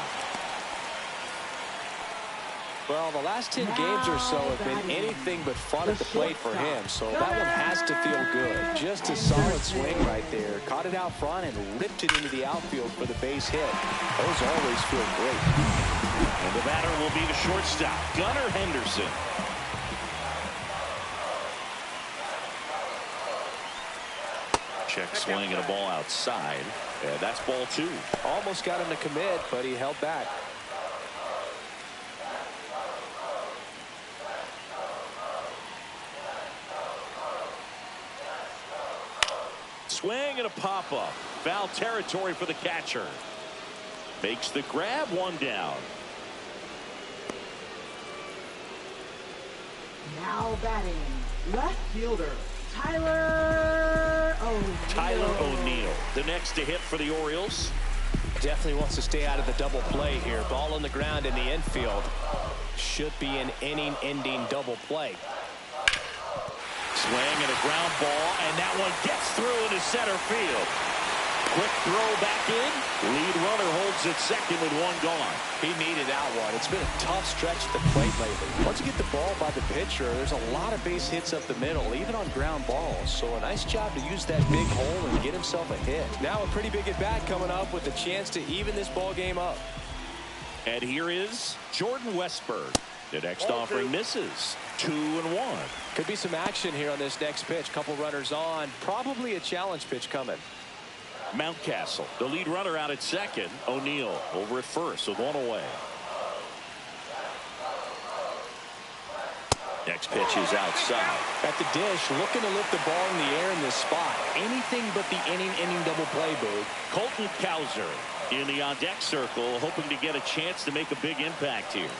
Well, the last 10 games or so have been anything but fun at the plate for him, so that one has to feel good. Just a solid swing right there. Caught it out front and ripped it into the outfield for the base hit. Those always feel great. And the batter will be the shortstop, Gunnar Henderson. Check swing and a ball outside. And that's ball 2. Almost got him to commit, but he held back. Swing and a pop-up. Foul territory for the catcher. Makes the grab, 1 down. Now batting, left fielder, Tyler O'Neill. The next to hit for the Orioles. Definitely wants to stay out of the double play here. Ball on the ground in the infield. Should be an inning-ending double play. Swing and a ground ball, and that one gets through into center field. Quick throw back in. Lead runner holds at second with 1 gone. He needed that one. It's been a tough stretch at the plate lately. Once you get the ball by the pitcher, there's a lot of base hits up the middle, even on ground balls. So a nice job to use that big hole and get himself a hit. Now a pretty big at bat coming up with a chance to even this ball game up. And here is Jordan Westburg. The next offering misses. 2-1. Could be some action here on this next pitch. Couple runners on. Probably a challenge pitch coming. Mountcastle, the lead runner out at second. O'Neill over at first with 1 away. Next pitch is outside. At the dish, looking to lift the ball in the air in this spot. Anything but the inning double play, Boo. Colton Cowser in the on-deck circle, hoping to get a chance to make a big impact here.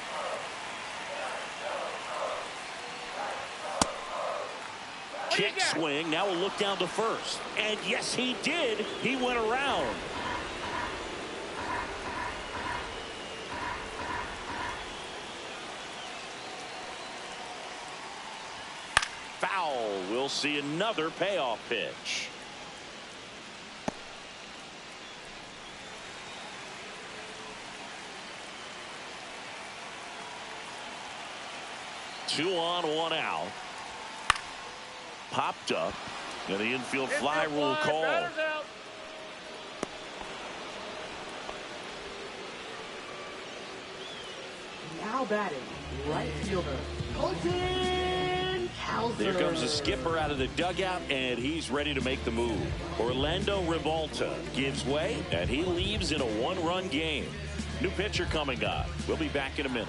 Check swing. Now we'll look down to first. And yes, he did. He went around. Foul. We'll see another payoff pitch. Two on, 1 out. Popped up, and the infield fly rule called. Now batting, right fielder, Colton There comes the skipper out of the dugout, and he's ready to make the move. Orlando Rivalta gives way, and he leaves in a one-run game. New pitcher coming on. We'll be back in a minute.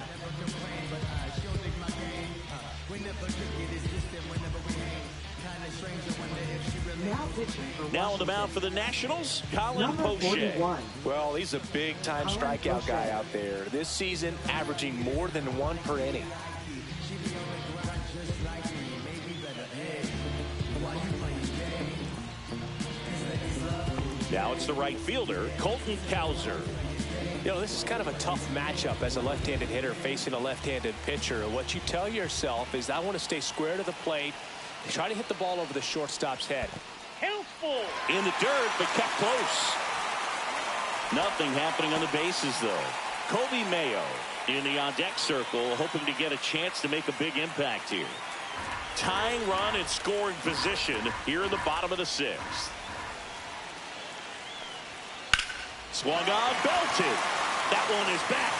Now on the mound for the Nationals, Colin Poche. Well, he's a big-time strikeout guy out there. This season, averaging more than 1 per inning. Now it's the right fielder, Colton Cowser. You know, this is kind of a tough matchup as a left-handed hitter facing a left-handed pitcher. What you tell yourself is, I want to stay square to the plate, try to hit the ball over the shortstop's head. Helpful in the dirt, but kept close. Nothing happening on the bases, though. Kobe Mayo in the on-deck circle, hoping to get a chance to make a big impact here. Tying run in scoring position here in the bottom of the 6th. Swung on, belted. That one is back.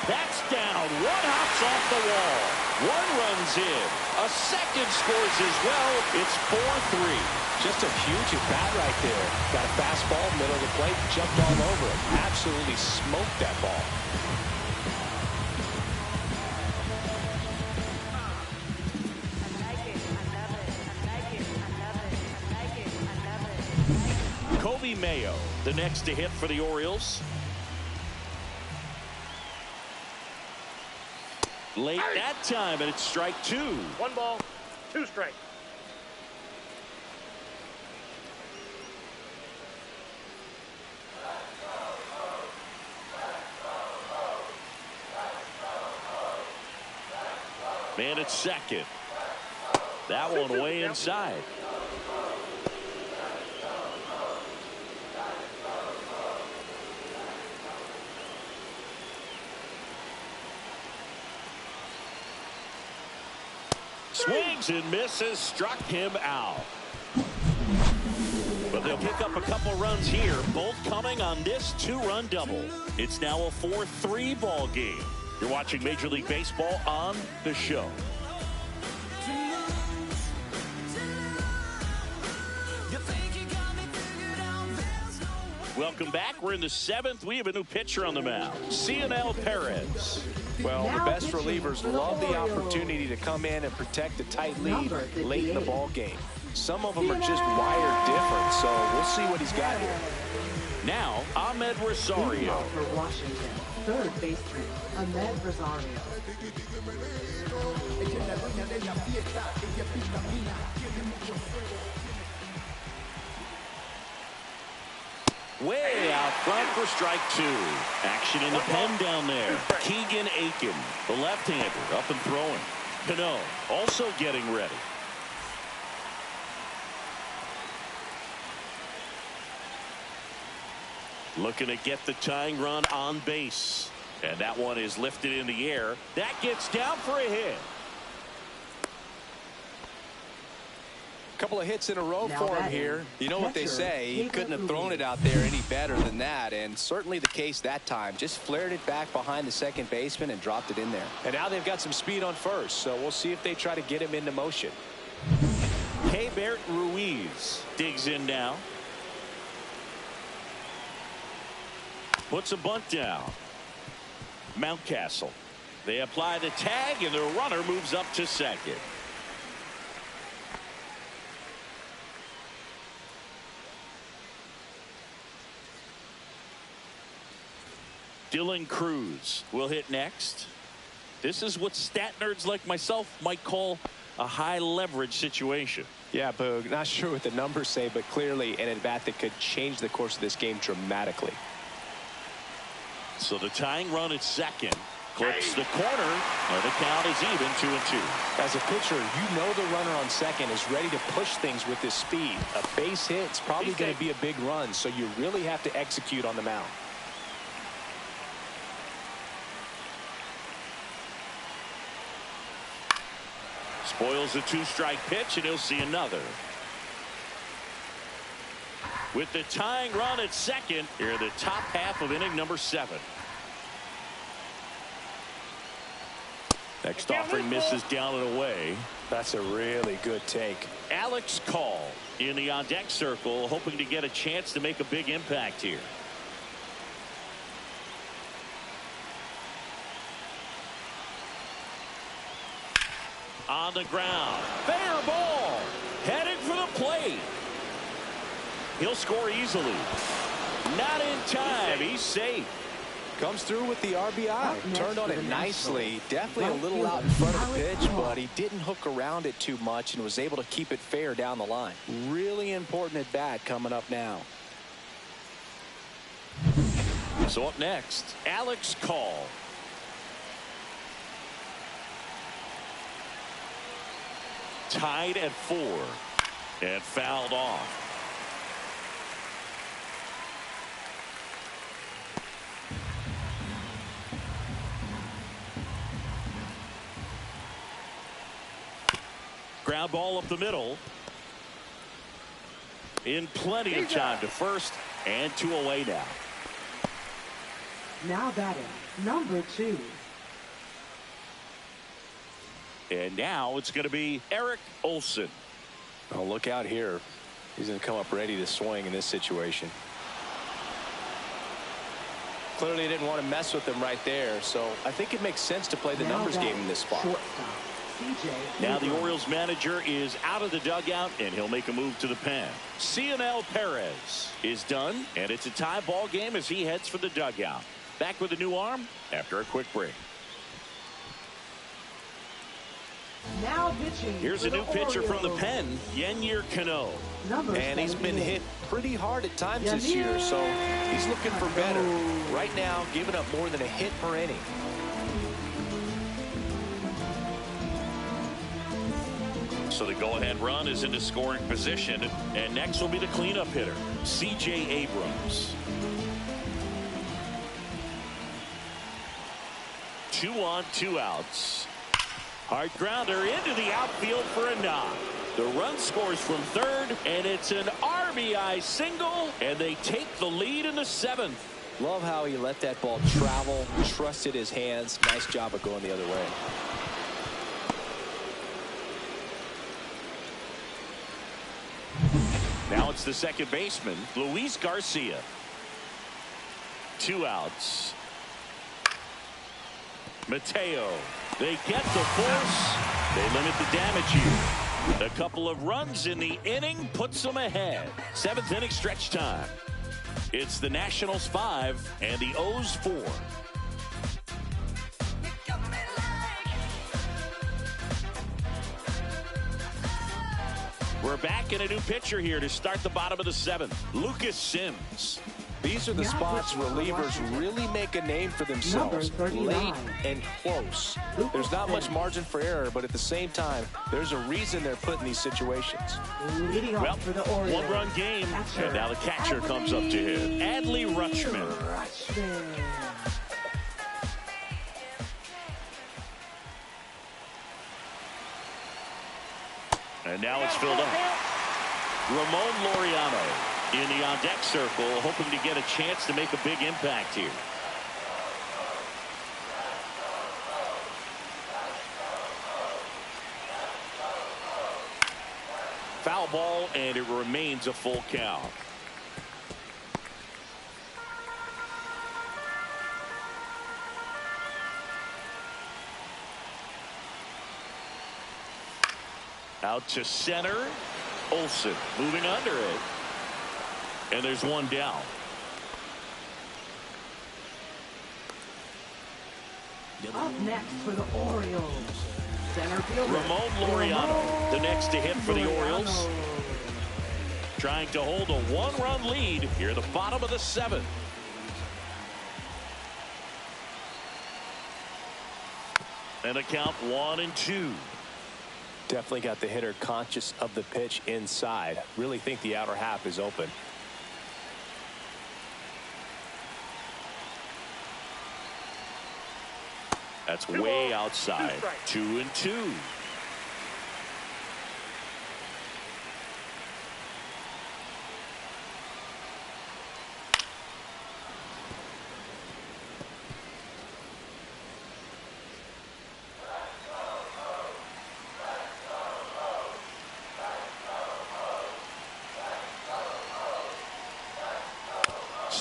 That's down. One hops off the wall. One runs in. A second scores as well. It's 4-3. Just a huge at bat right there. Got a fastball, middle of the plate, jumped all over it. Absolutely smoked that ball. Kobe Mayo, the next to hit for the Orioles. Late that time, and it's strike 2. 1 ball, 2 strikes. Man at second. That one way inside. Swings and misses, struck him out. But they'll pick up a couple runs here, both coming on this 2-run double. It's now a 4-3 ball game. You're watching Major League Baseball on the show. Welcome back. We're in the 7th. We have a new pitcher on the mound, Cionel Perez. Well, the best relievers love the opportunity to come in and protect a tight lead late in the ball game. Some of them are just wired different, so we'll see what he's got here. Now, Ahmed Rosario. For Washington, third baseman, Ahmed Rosario. Way out front for strike 2. Action in the pen down there. Keegan Aiken, the left-hander, up and throwing. Cano also getting ready. Looking to get the tying run on base. And that one is lifted in the air. That gets down for a hit. Couple of hits in a row for him here. You know what they say, he couldn't have thrown it out there any better than that, and certainly the case that time. Just flared it back behind the second baseman and dropped it in there. And now they've got some speed on first, so we'll see if they try to get him into motion. Heybert Ruiz digs in now. Puts a bunt down. Mountcastle. They apply the tag, and the runner moves up to second. Dylan Cruz will hit next. This is what stat nerds like myself might call a high leverage situation. Yeah, Boog, not sure what the numbers say, but clearly an at-bat that could change the course of this game dramatically. So the tying run at second clips the corner, and the count is even 2-2. As a pitcher, you know the runner on second is ready to push things with his speed. A base hit's probably going to be a big run, so you really have to execute on the mound. Spoils a 2-strike pitch, and he'll see another. With the tying run at second, here in the top half of inning number 7. Next offering misses down and away. That's a really good take. Alex Call in the on-deck circle, hoping to get a chance to make a big impact here. On the ground. Fair ball. Headed for the plate. He'll score easily. Not in time. He's safe. Comes through with the RBI. Turned on it nicely. Definitely a little out in front of the pitch, but he didn't hook around it too much and was able to keep it fair down the line. Really important at bat coming up now. So up next, Alex Call. Tied at 4 and fouled off. Ground ball up the middle. In plenty of time to first, and 2 away now. Now batting, number 2. And now it's going to be Eric Olson. Oh, look out here. He's going to come up ready to swing in this situation. Clearly didn't want to mess with him right there, so I think it makes sense to play the numbers game in this spot. Now the Orioles manager is out of the dugout, and he'll make a move to the pen. Cionel Perez is done, and it's a tie ball game as he heads for the dugout. Back with a new arm after a quick break. Now pitching. Here's a new pitcher from the pen, Yennier Cano. And he's been hit pretty hard at times this year, so he's looking for better. Right now, giving up more than a hit per inning. So the go-ahead run is into scoring position, and next will be the cleanup hitter, C.J. Abrams. 2 on, 2 outs. Hard grounder into the outfield for a knock. The run scores from third, and it's an RBI single, and they take the lead in the 7th. Love how he let that ball travel, trusted his hands. Nice job of going the other way. Now it's the second baseman, Luis Garcia. 2 outs. Mateo. They get the force. They limit the damage here. A couple of runs in the inning puts them ahead. 7th inning stretch time. It's the Nationals 5 and the O's 4. We're back in a new pitcher here to start the bottom of the 7th. Lucas Sims. These are the spots relievers really make a name for themselves. Late and close. There's not much margin for error, but at the same time, there's a reason they're put in these situations. Well, 1-run game, and now the catcher comes up to him. Adley Rutschman. And now it's filled up. Ramon Laureano in the on-deck circle, hoping to get a chance to make a big impact here. Foul ball, and it remains a full count. Out to center. Olson moving under it. And there's one down. Up next for the Orioles, center fielder Ramon Laureano, the next to hit for the Orioles. Trying to hold a 1-run lead here at the bottom of the 7th. And a count 1-2. Definitely got the hitter conscious of the pitch inside. Really think the outer half is open. That's way outside. 2-2.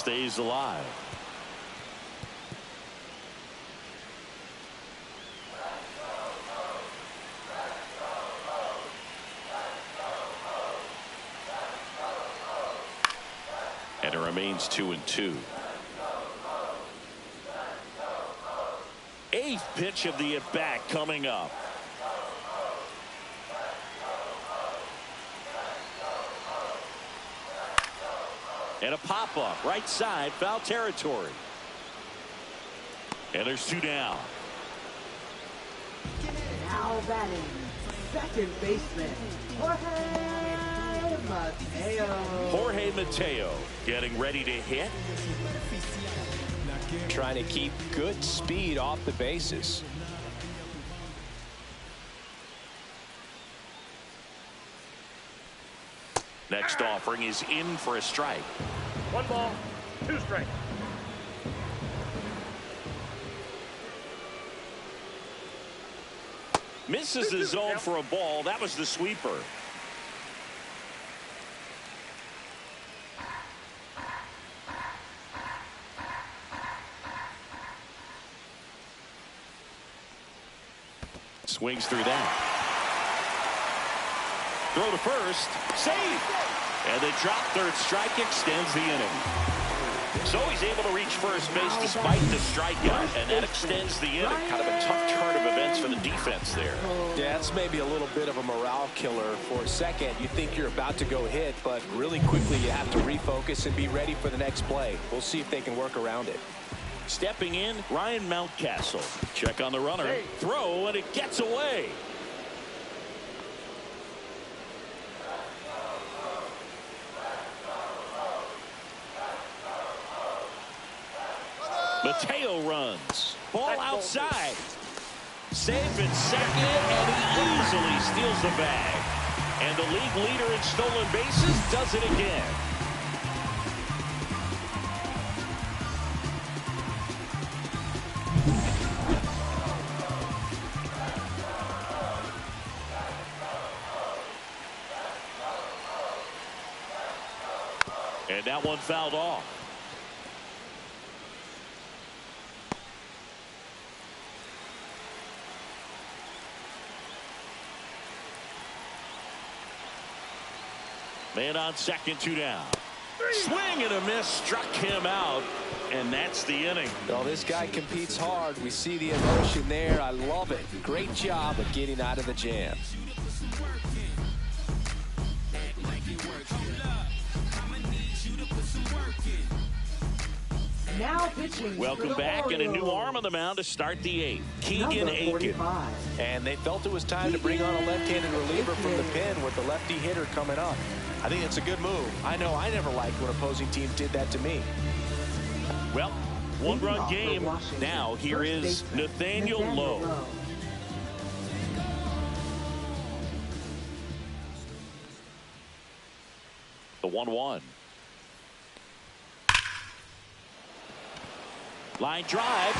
stays alive. And it remains 2-2. Eighth pitch of the at-bat coming up. And a pop-up right side, foul territory. And there's 2 down. Now batting, second baseman, Jorge Mateo. Jorge Mateo getting ready to hit. Trying to keep good speed off the bases. Next offering is in for a strike. 1 ball, 2 strikes. Misses the zone for a ball. That was the sweeper. Swings through that. Throw to first. Save. And they drop third. Strike extends the inning. So he's able to reach first base despite the strikeout, and that extends the inning. Kind of a tough turn of events for the defense there. Yeah, it's maybe a little bit of a morale killer for a second. You think you're about to go hit, but really quickly you have to refocus and be ready for the next play. We'll see if they can work around it. Stepping in, Ryan Mountcastle. Check on the runner. Throw, and it gets away. Mateo runs. Ball outside. Safe at second, and he easily steals the bag. And the league leader in stolen bases does it again. And that one fouled off. Man on second, 2 down. Swing and a miss, struck him out, and that's the inning. Well, this guy competes hard. We see the emotion there. I love it. Great job of getting out of the jam. Now pitching. Welcome back, and a new arm on the mound to start the 8th. Keegan Aiken. And they felt it was time to bring on a left-handed reliever from the pen with the lefty hitter coming up. I think it's a good move. I know I never liked when opposing teams did that to me. Well, 1-run game. Now here is Nathaniel Lowe. The 1-1. Line drive.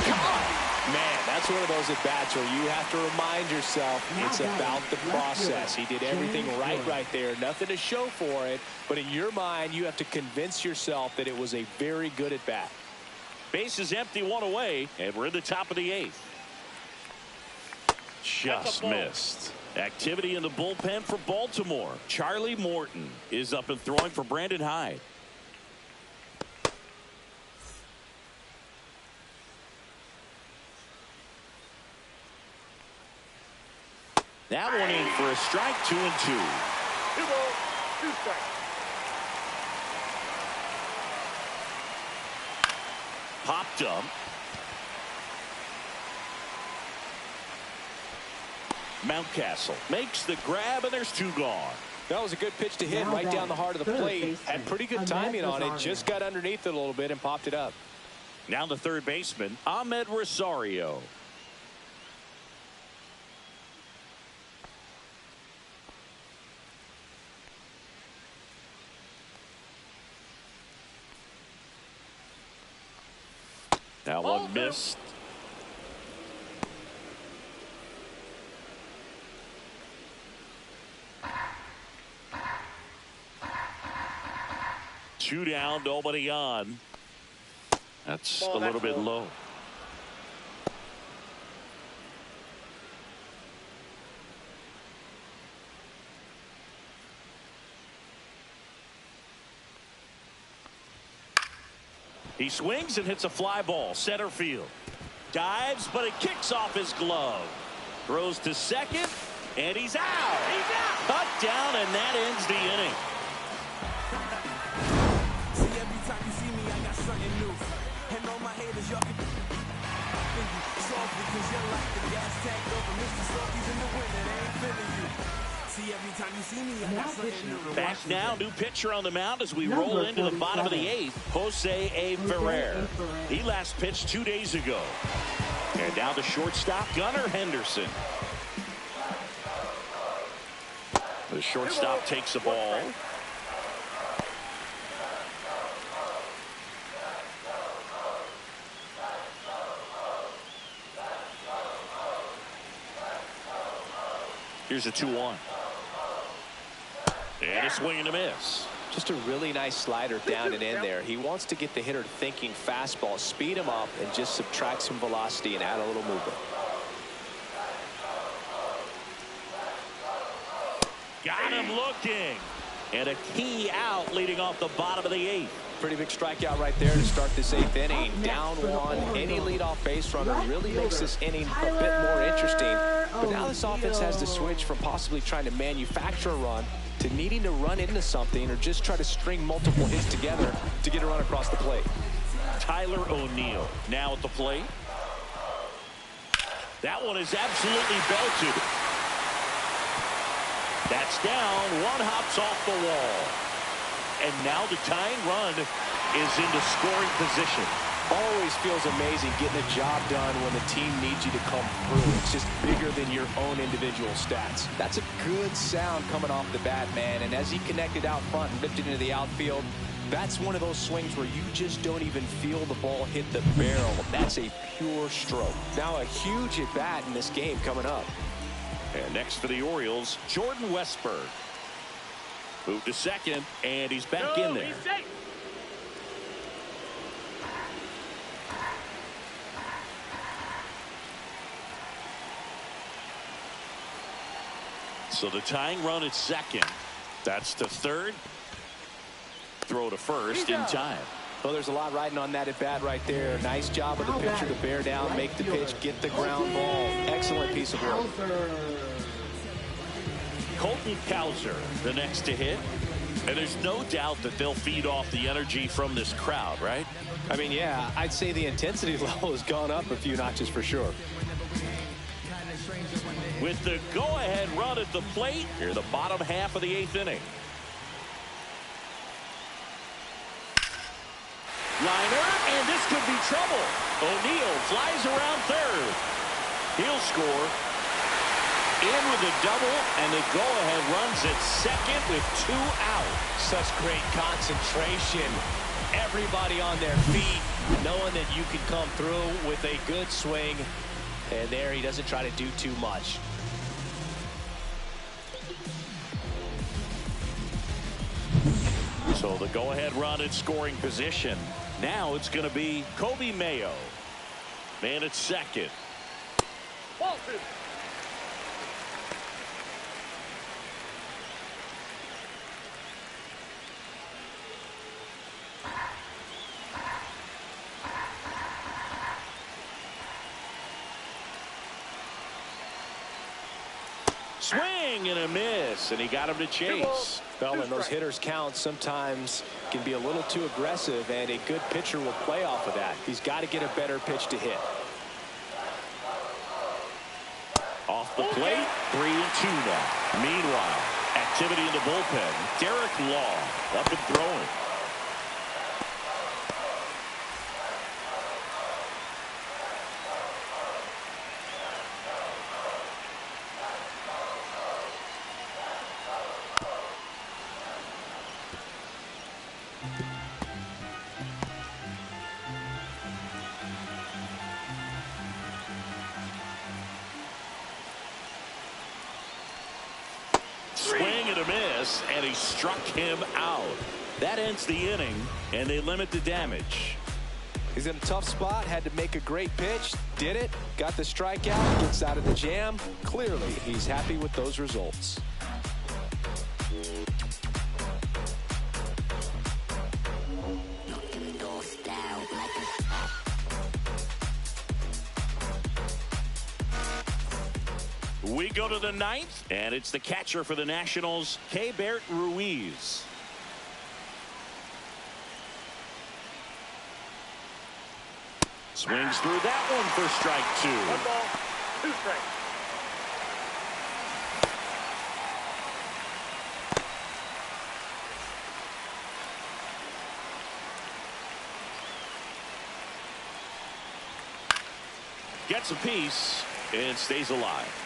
Man, that's one of those at-bats where you have to remind yourself it's about the process. He did everything right there. Nothing to show for it, but in your mind, you have to convince yourself that it was a very good at-bat. Base is empty, 1 away, and we're in the top of the 8th. Just missed. Activity in the bullpen for Baltimore. Charlie Morton is up and throwing for Brandon Hyde. That one in for a strike, 2-2. 2 balls, 2 strikes. Popped up. Mountcastle makes the grab, and there's 2 gone. That was a good pitch to hit right down the heart of the plate. Had pretty good timing on it. Just got underneath it a little bit and popped it up. Now the third baseman, Ahmed Rosario. That one missed. Two down, nobody on. That's a little bit low. He swings and hits a fly ball center field. Dives, but it kicks off his glove. Throws to second, and he's out. Cut down, and that ends the inning. See, every time you see me, I got something new. And all my haters, y'all can soft because you're like the gas tank over Mr. Salty's in the winter. They ain't feeling you. See, every time you see me, I got something new. Back now, new pitcher on the mound as we roll into the bottom of the eighth. Jose A. Ferrer. He last pitched 2 days ago. And now the shortstop, Gunnar Henderson. The shortstop takes the ball. Here's a 2-1. And a swing and a miss. Just a really nice slider down and in there. He wants to get the hitter thinking fastball, speed him up, and just subtract some velocity and add a little movement. Got him looking. And a key out leading off the bottom of the eighth. Pretty big strikeout right there to start this eighth inning. Down one. Any leadoff base runner really makes this inning a bit more interesting. But now this offense has to switch from possibly trying to manufacture a run to needing to run into something or just try to string multiple hits together to get a run across the plate. Tyler O'Neill now at the plate. That one is absolutely belted. That's down. One hops off the wall. And now the tying run is into scoring position. Always feels amazing getting a job done when the team needs you to come through. It's just bigger than your own individual stats. That's a good sound coming off the bat, man. And as he connected out front and lifted into the outfield, that's one of those swings where you just don't even feel the ball hit the barrel. That's a pure stroke. Now a huge at bat in this game coming up. And next for the Orioles, Jordan Westburg. Moved to second, and he's back in there. So the tying run at second. That's to third. Throw to first in time. Well, there's a lot riding on that at bat right there. Nice job of the pitcher to bear down, make the pitch, get the ground ball. Excellent piece of work. Colton Cowser, the next to hit. And there's no doubt that they'll feed off the energy from this crowd, right? I mean, yeah, I'd say the intensity level has gone up a few notches for sure. With the go-ahead run at the plate, here the bottom half of the eighth inning. Liner, and this could be trouble. O'Neill flies around third. He'll score. In with a double, and the go-ahead runs at second with 2 out. Such great concentration. Everybody on their feet, knowing that you can come through with a good swing. And there he doesn't try to do too much. So the go-ahead run at scoring position. Now it's going to be Kobe Mayo. Man at second. Walton. Swing and a miss, and he got him to chase. Well, when those hitters count, sometimes can be a little too aggressive, and a good pitcher will play off of that. He's got to get a better pitch to hit. Off the plate, 3-2 now. Meanwhile, activity in the bullpen. Derek Law up and throwing. Swing and a miss, and he struck him out. That ends the inning, and they limit the damage. He's in a tough spot, had to make a great pitch, did it, got the strikeout, gets out of the jam. Clearly, he's happy with those results. We go to the ninth, and it's the catcher for the Nationals, Keibert Ruiz. Swings through that one for strike 2. 1 ball, 2 strikes. Gets a piece and stays alive.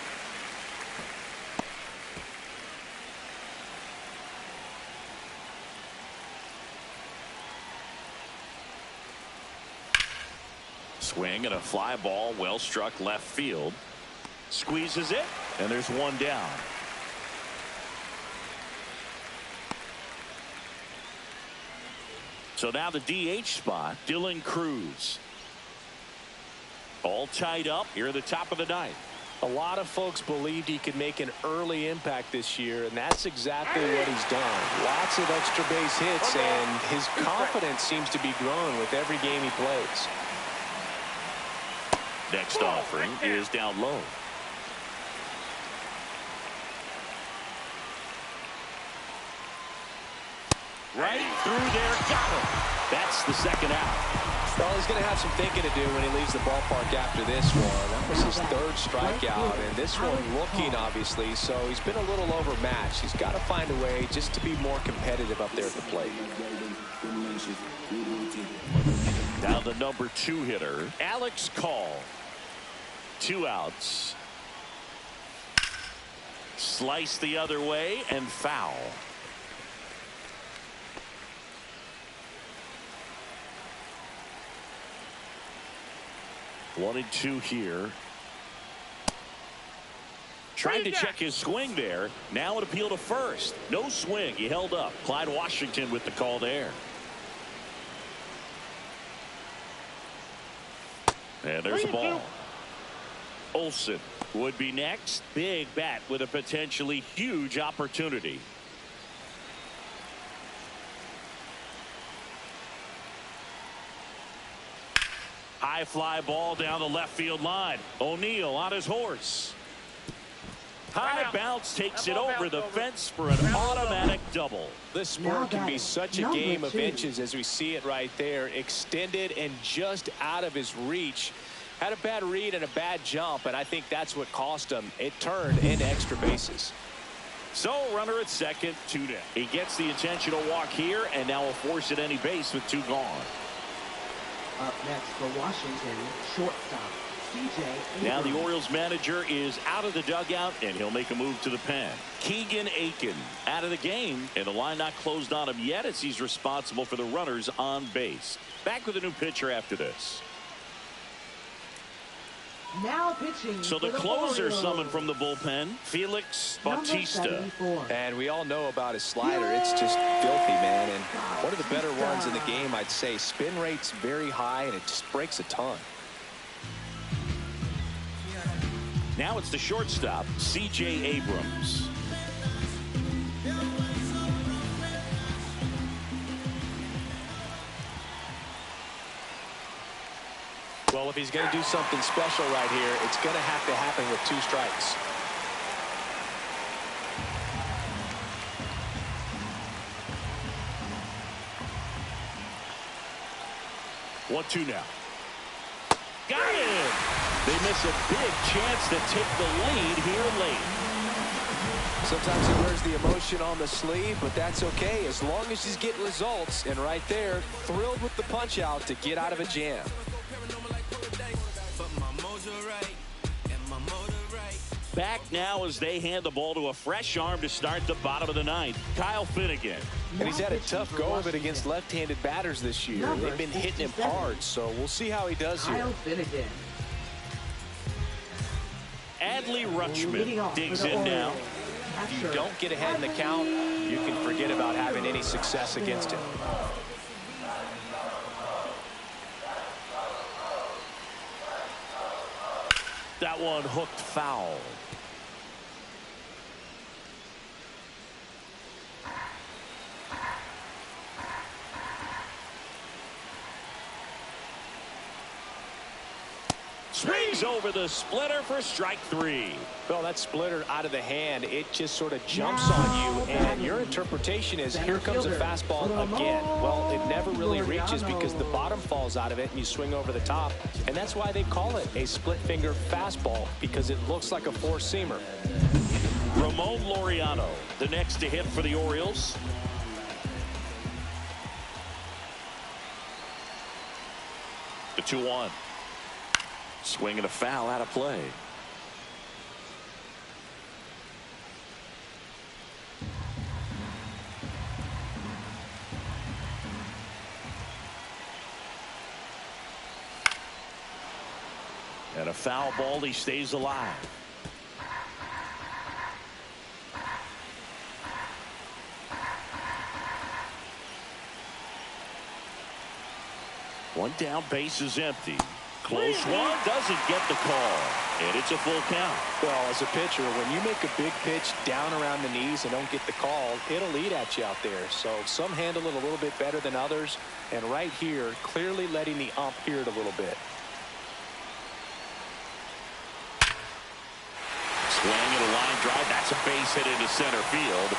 Swing and a fly ball, well struck left field. Squeezes it, and there's one down. So now the DH spot, Dylan Cruz. All tied up here at the top of the ninth. A lot of folks believed he could make an early impact this year, and that's exactly what he's done. Lots of extra base hits, and his confidence seems to be growing with every game he plays. Next offering is down low. Right through there, got him. That's the second out. Well, he's going to have some thinking to do when he leaves the ballpark after this one. That was his third strikeout, and this one looking, obviously, so he's been a little overmatched. He's got to find a way just to be more competitive up there at the plate. Now the number 2 hitter, Alex Call. 2 outs. Slice the other way and foul. One and 2 here. Trying to check his swing there. Now an appeal to first. No swing. He held up. Clyde Washington with the call there. And there's a ball. Olsen would be next. Big bat with a potentially huge opportunity. High fly ball down the left field line. O'Neill on his horse. High bounce takes it over the fence for an automatic double. This sport can be such a game of inches as we see it right there. Extended and just out of his reach. Had a bad read and a bad jump, and I think that's what cost him. It turned into extra bases. So runner at second, 2 down. He gets the intentional walk here, and now will force at any base with 2 gone. Up next for Washington, shortstop, C.J. Abrams. Now the Orioles manager is out of the dugout, and he'll make a move to the pen. Keegan Aiken out of the game, and the line not closed on him yet as he's responsible for the runners on base. Back with a new pitcher after this. Now pitching. So the closer summoned from the bullpen, Felix Bautista. And we all know about his slider. It's just filthy, man. And one of the better ones in the game, I'd say. Spin rate's very high, and it just breaks a ton. Now it's the shortstop, C.J. Abrams. Well, if he's going to do something special right here, it's going to have to happen with 2 strikes. One, 2 now. Got it! They miss a big chance to take the lead here late. Sometimes he wears the emotion on the sleeve, but that's okay as long as he's getting results. And right there, thrilled with the punch out to get out of a jam. Back now as they hand the ball to a fresh arm to start the bottom of the ninth, Kyle Finnegan. And he's had a tough go of it against left-handed batters this year. They've been hitting him hard, so we'll see how he does here. Kyle Finnegan. Adley Rutschman digs in now. If you don't get ahead in the count, you can forget about having any success against him. That one hooked foul. Swings over the splitter for strike 3. Well, that splitter out of the hand, it just sort of jumps on you, and your interpretation is, here comes a fastball again. Well, it never really reaches because the bottom falls out of it, and you swing over the top, and that's why they call it a split-finger fastball, because it looks like a four-seamer. Ramon Laureano, the next to hit for the Orioles. The 2-1. Swing and a foul out of play. And a foul ball, he stays alive. One down, base is empty. Close one, doesn't get the call, and it's a full count. Well, as a pitcher, when you make a big pitch down around the knees and don't get the call, it'll eat at you out there. So some handle it a little bit better than others, and right here, clearly letting the ump hear it a little bit. Swing and a line drive. That's a base hit into center field.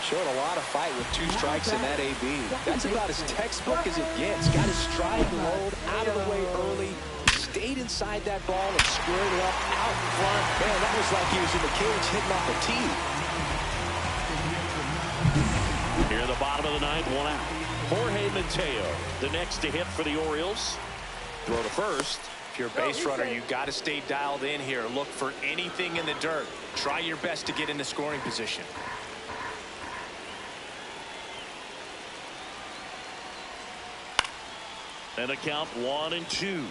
Showed a lot of fight with 2 strikes in that AB. That's about as textbook as it gets. Got his stride load out of the way early. Stayed inside that ball and squared it up out in front. Man, that was like he was in the cage hitting off a tee. Here in the bottom of the 9th, 1 out. Jorge Mateo, the next to hit for the Orioles. Throw to first. If you're a base runner, you got to stay dialed in here. Look for anything in the dirt. Try your best to get into scoring position. And a count 1-2.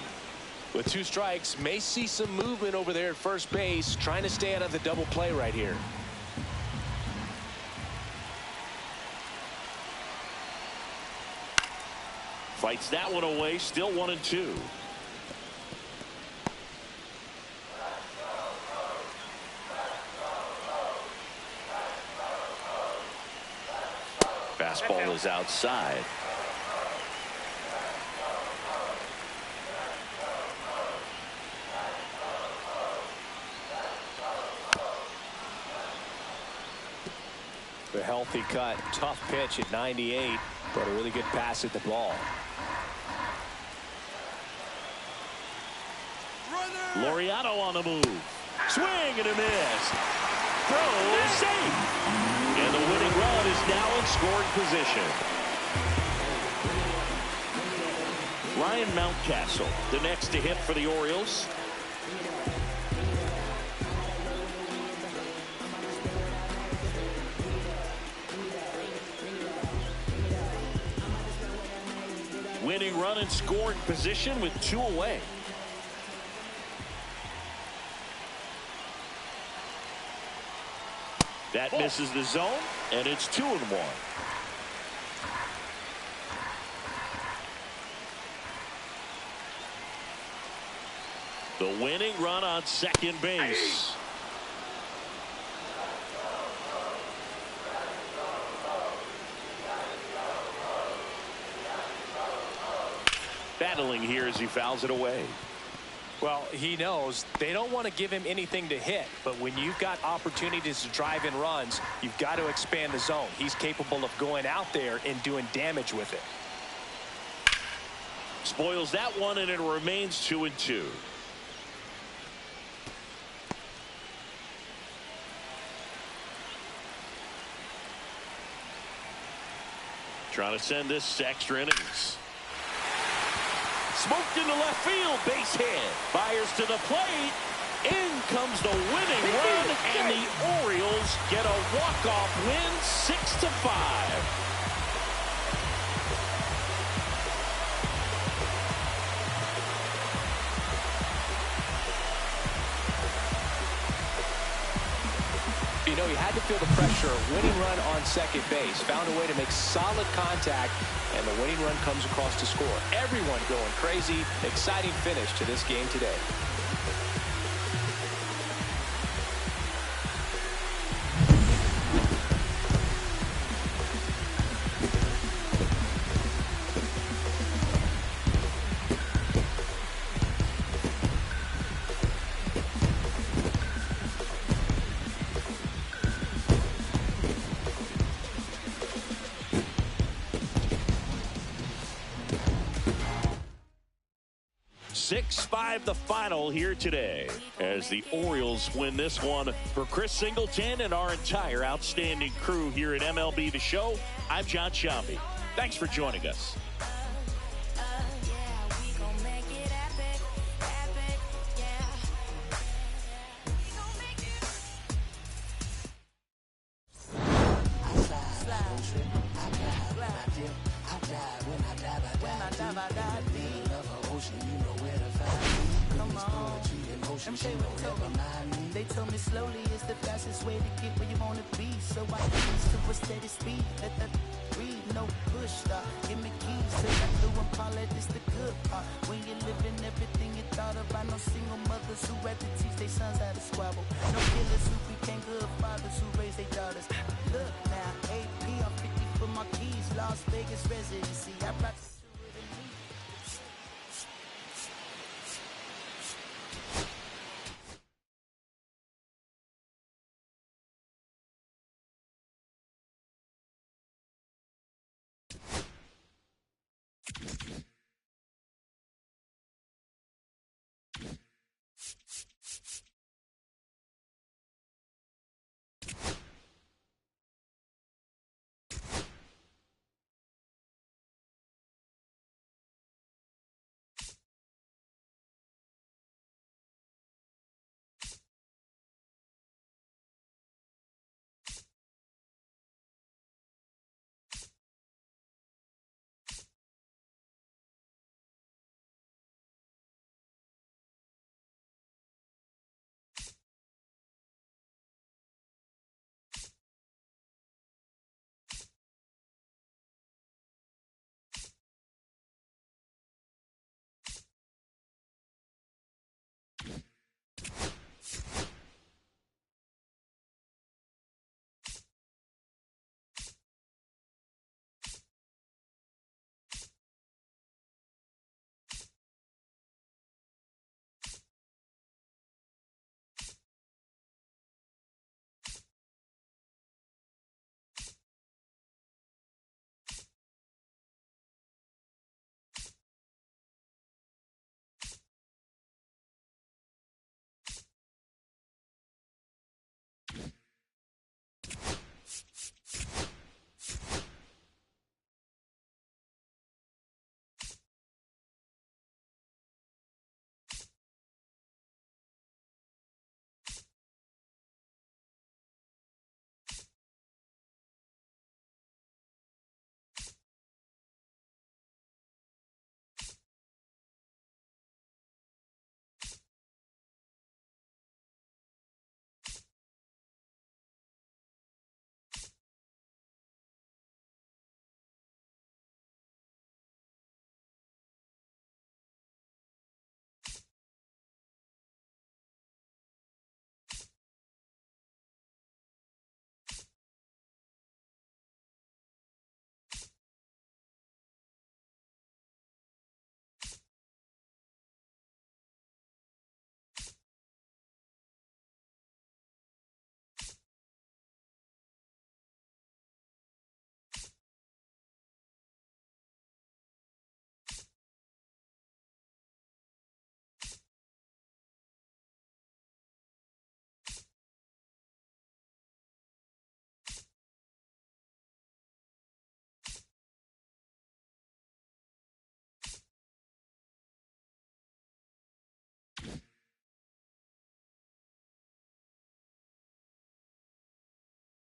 With 2 strikes, may see some movement over there at first base, trying to stay out of the double play right here. Fights that one away, still 1-2. Fastball is outside. A healthy cut, tough pitch at 98, but a really good pass at the ball. Laureano on the move. Swing and a miss. Throw safe. And the winning run is now in scoring position. Ryan Mountcastle, the next to hit for the Orioles. Winning run in scoring position with 2 away. That misses the zone, and it's 2-1. The winning run on second base. Battling here as he fouls it away. Well, he knows they don't want to give him anything to hit, but when you've got opportunities to drive in runs, you've got to expand the zone. He's capable of going out there and doing damage with it. Spoils that one, and it remains 2-2. Trying to send this to extra innings. Smoked into left field, base hit. Fires to the plate. In comes the winning run, and the Orioles get a walk-off win, 6-5. You know, he had to feel the pressure. Winning run on second base. Found a way to make solid contact and the winning run comes across to score. Everyone going crazy. Exciting finish to this game today. Six-5 the final here today as the Orioles win this one. For Chris Singleton and our entire outstanding crew here at MLB The Show, I'm John Shambi. Thanks for joining us. They told me slowly is the fastest way to get where you want to be. So I use to a steady speed. Let that breathe, no push stop. Give me keys to that blue Impala, this the good part. When you're living everything you thought about. No single mothers who had to teach their sons how to squabble. No killers who became good fathers who raised their daughters. Look now, AP, I'm 50 for my keys. Las Vegas residency. I practice.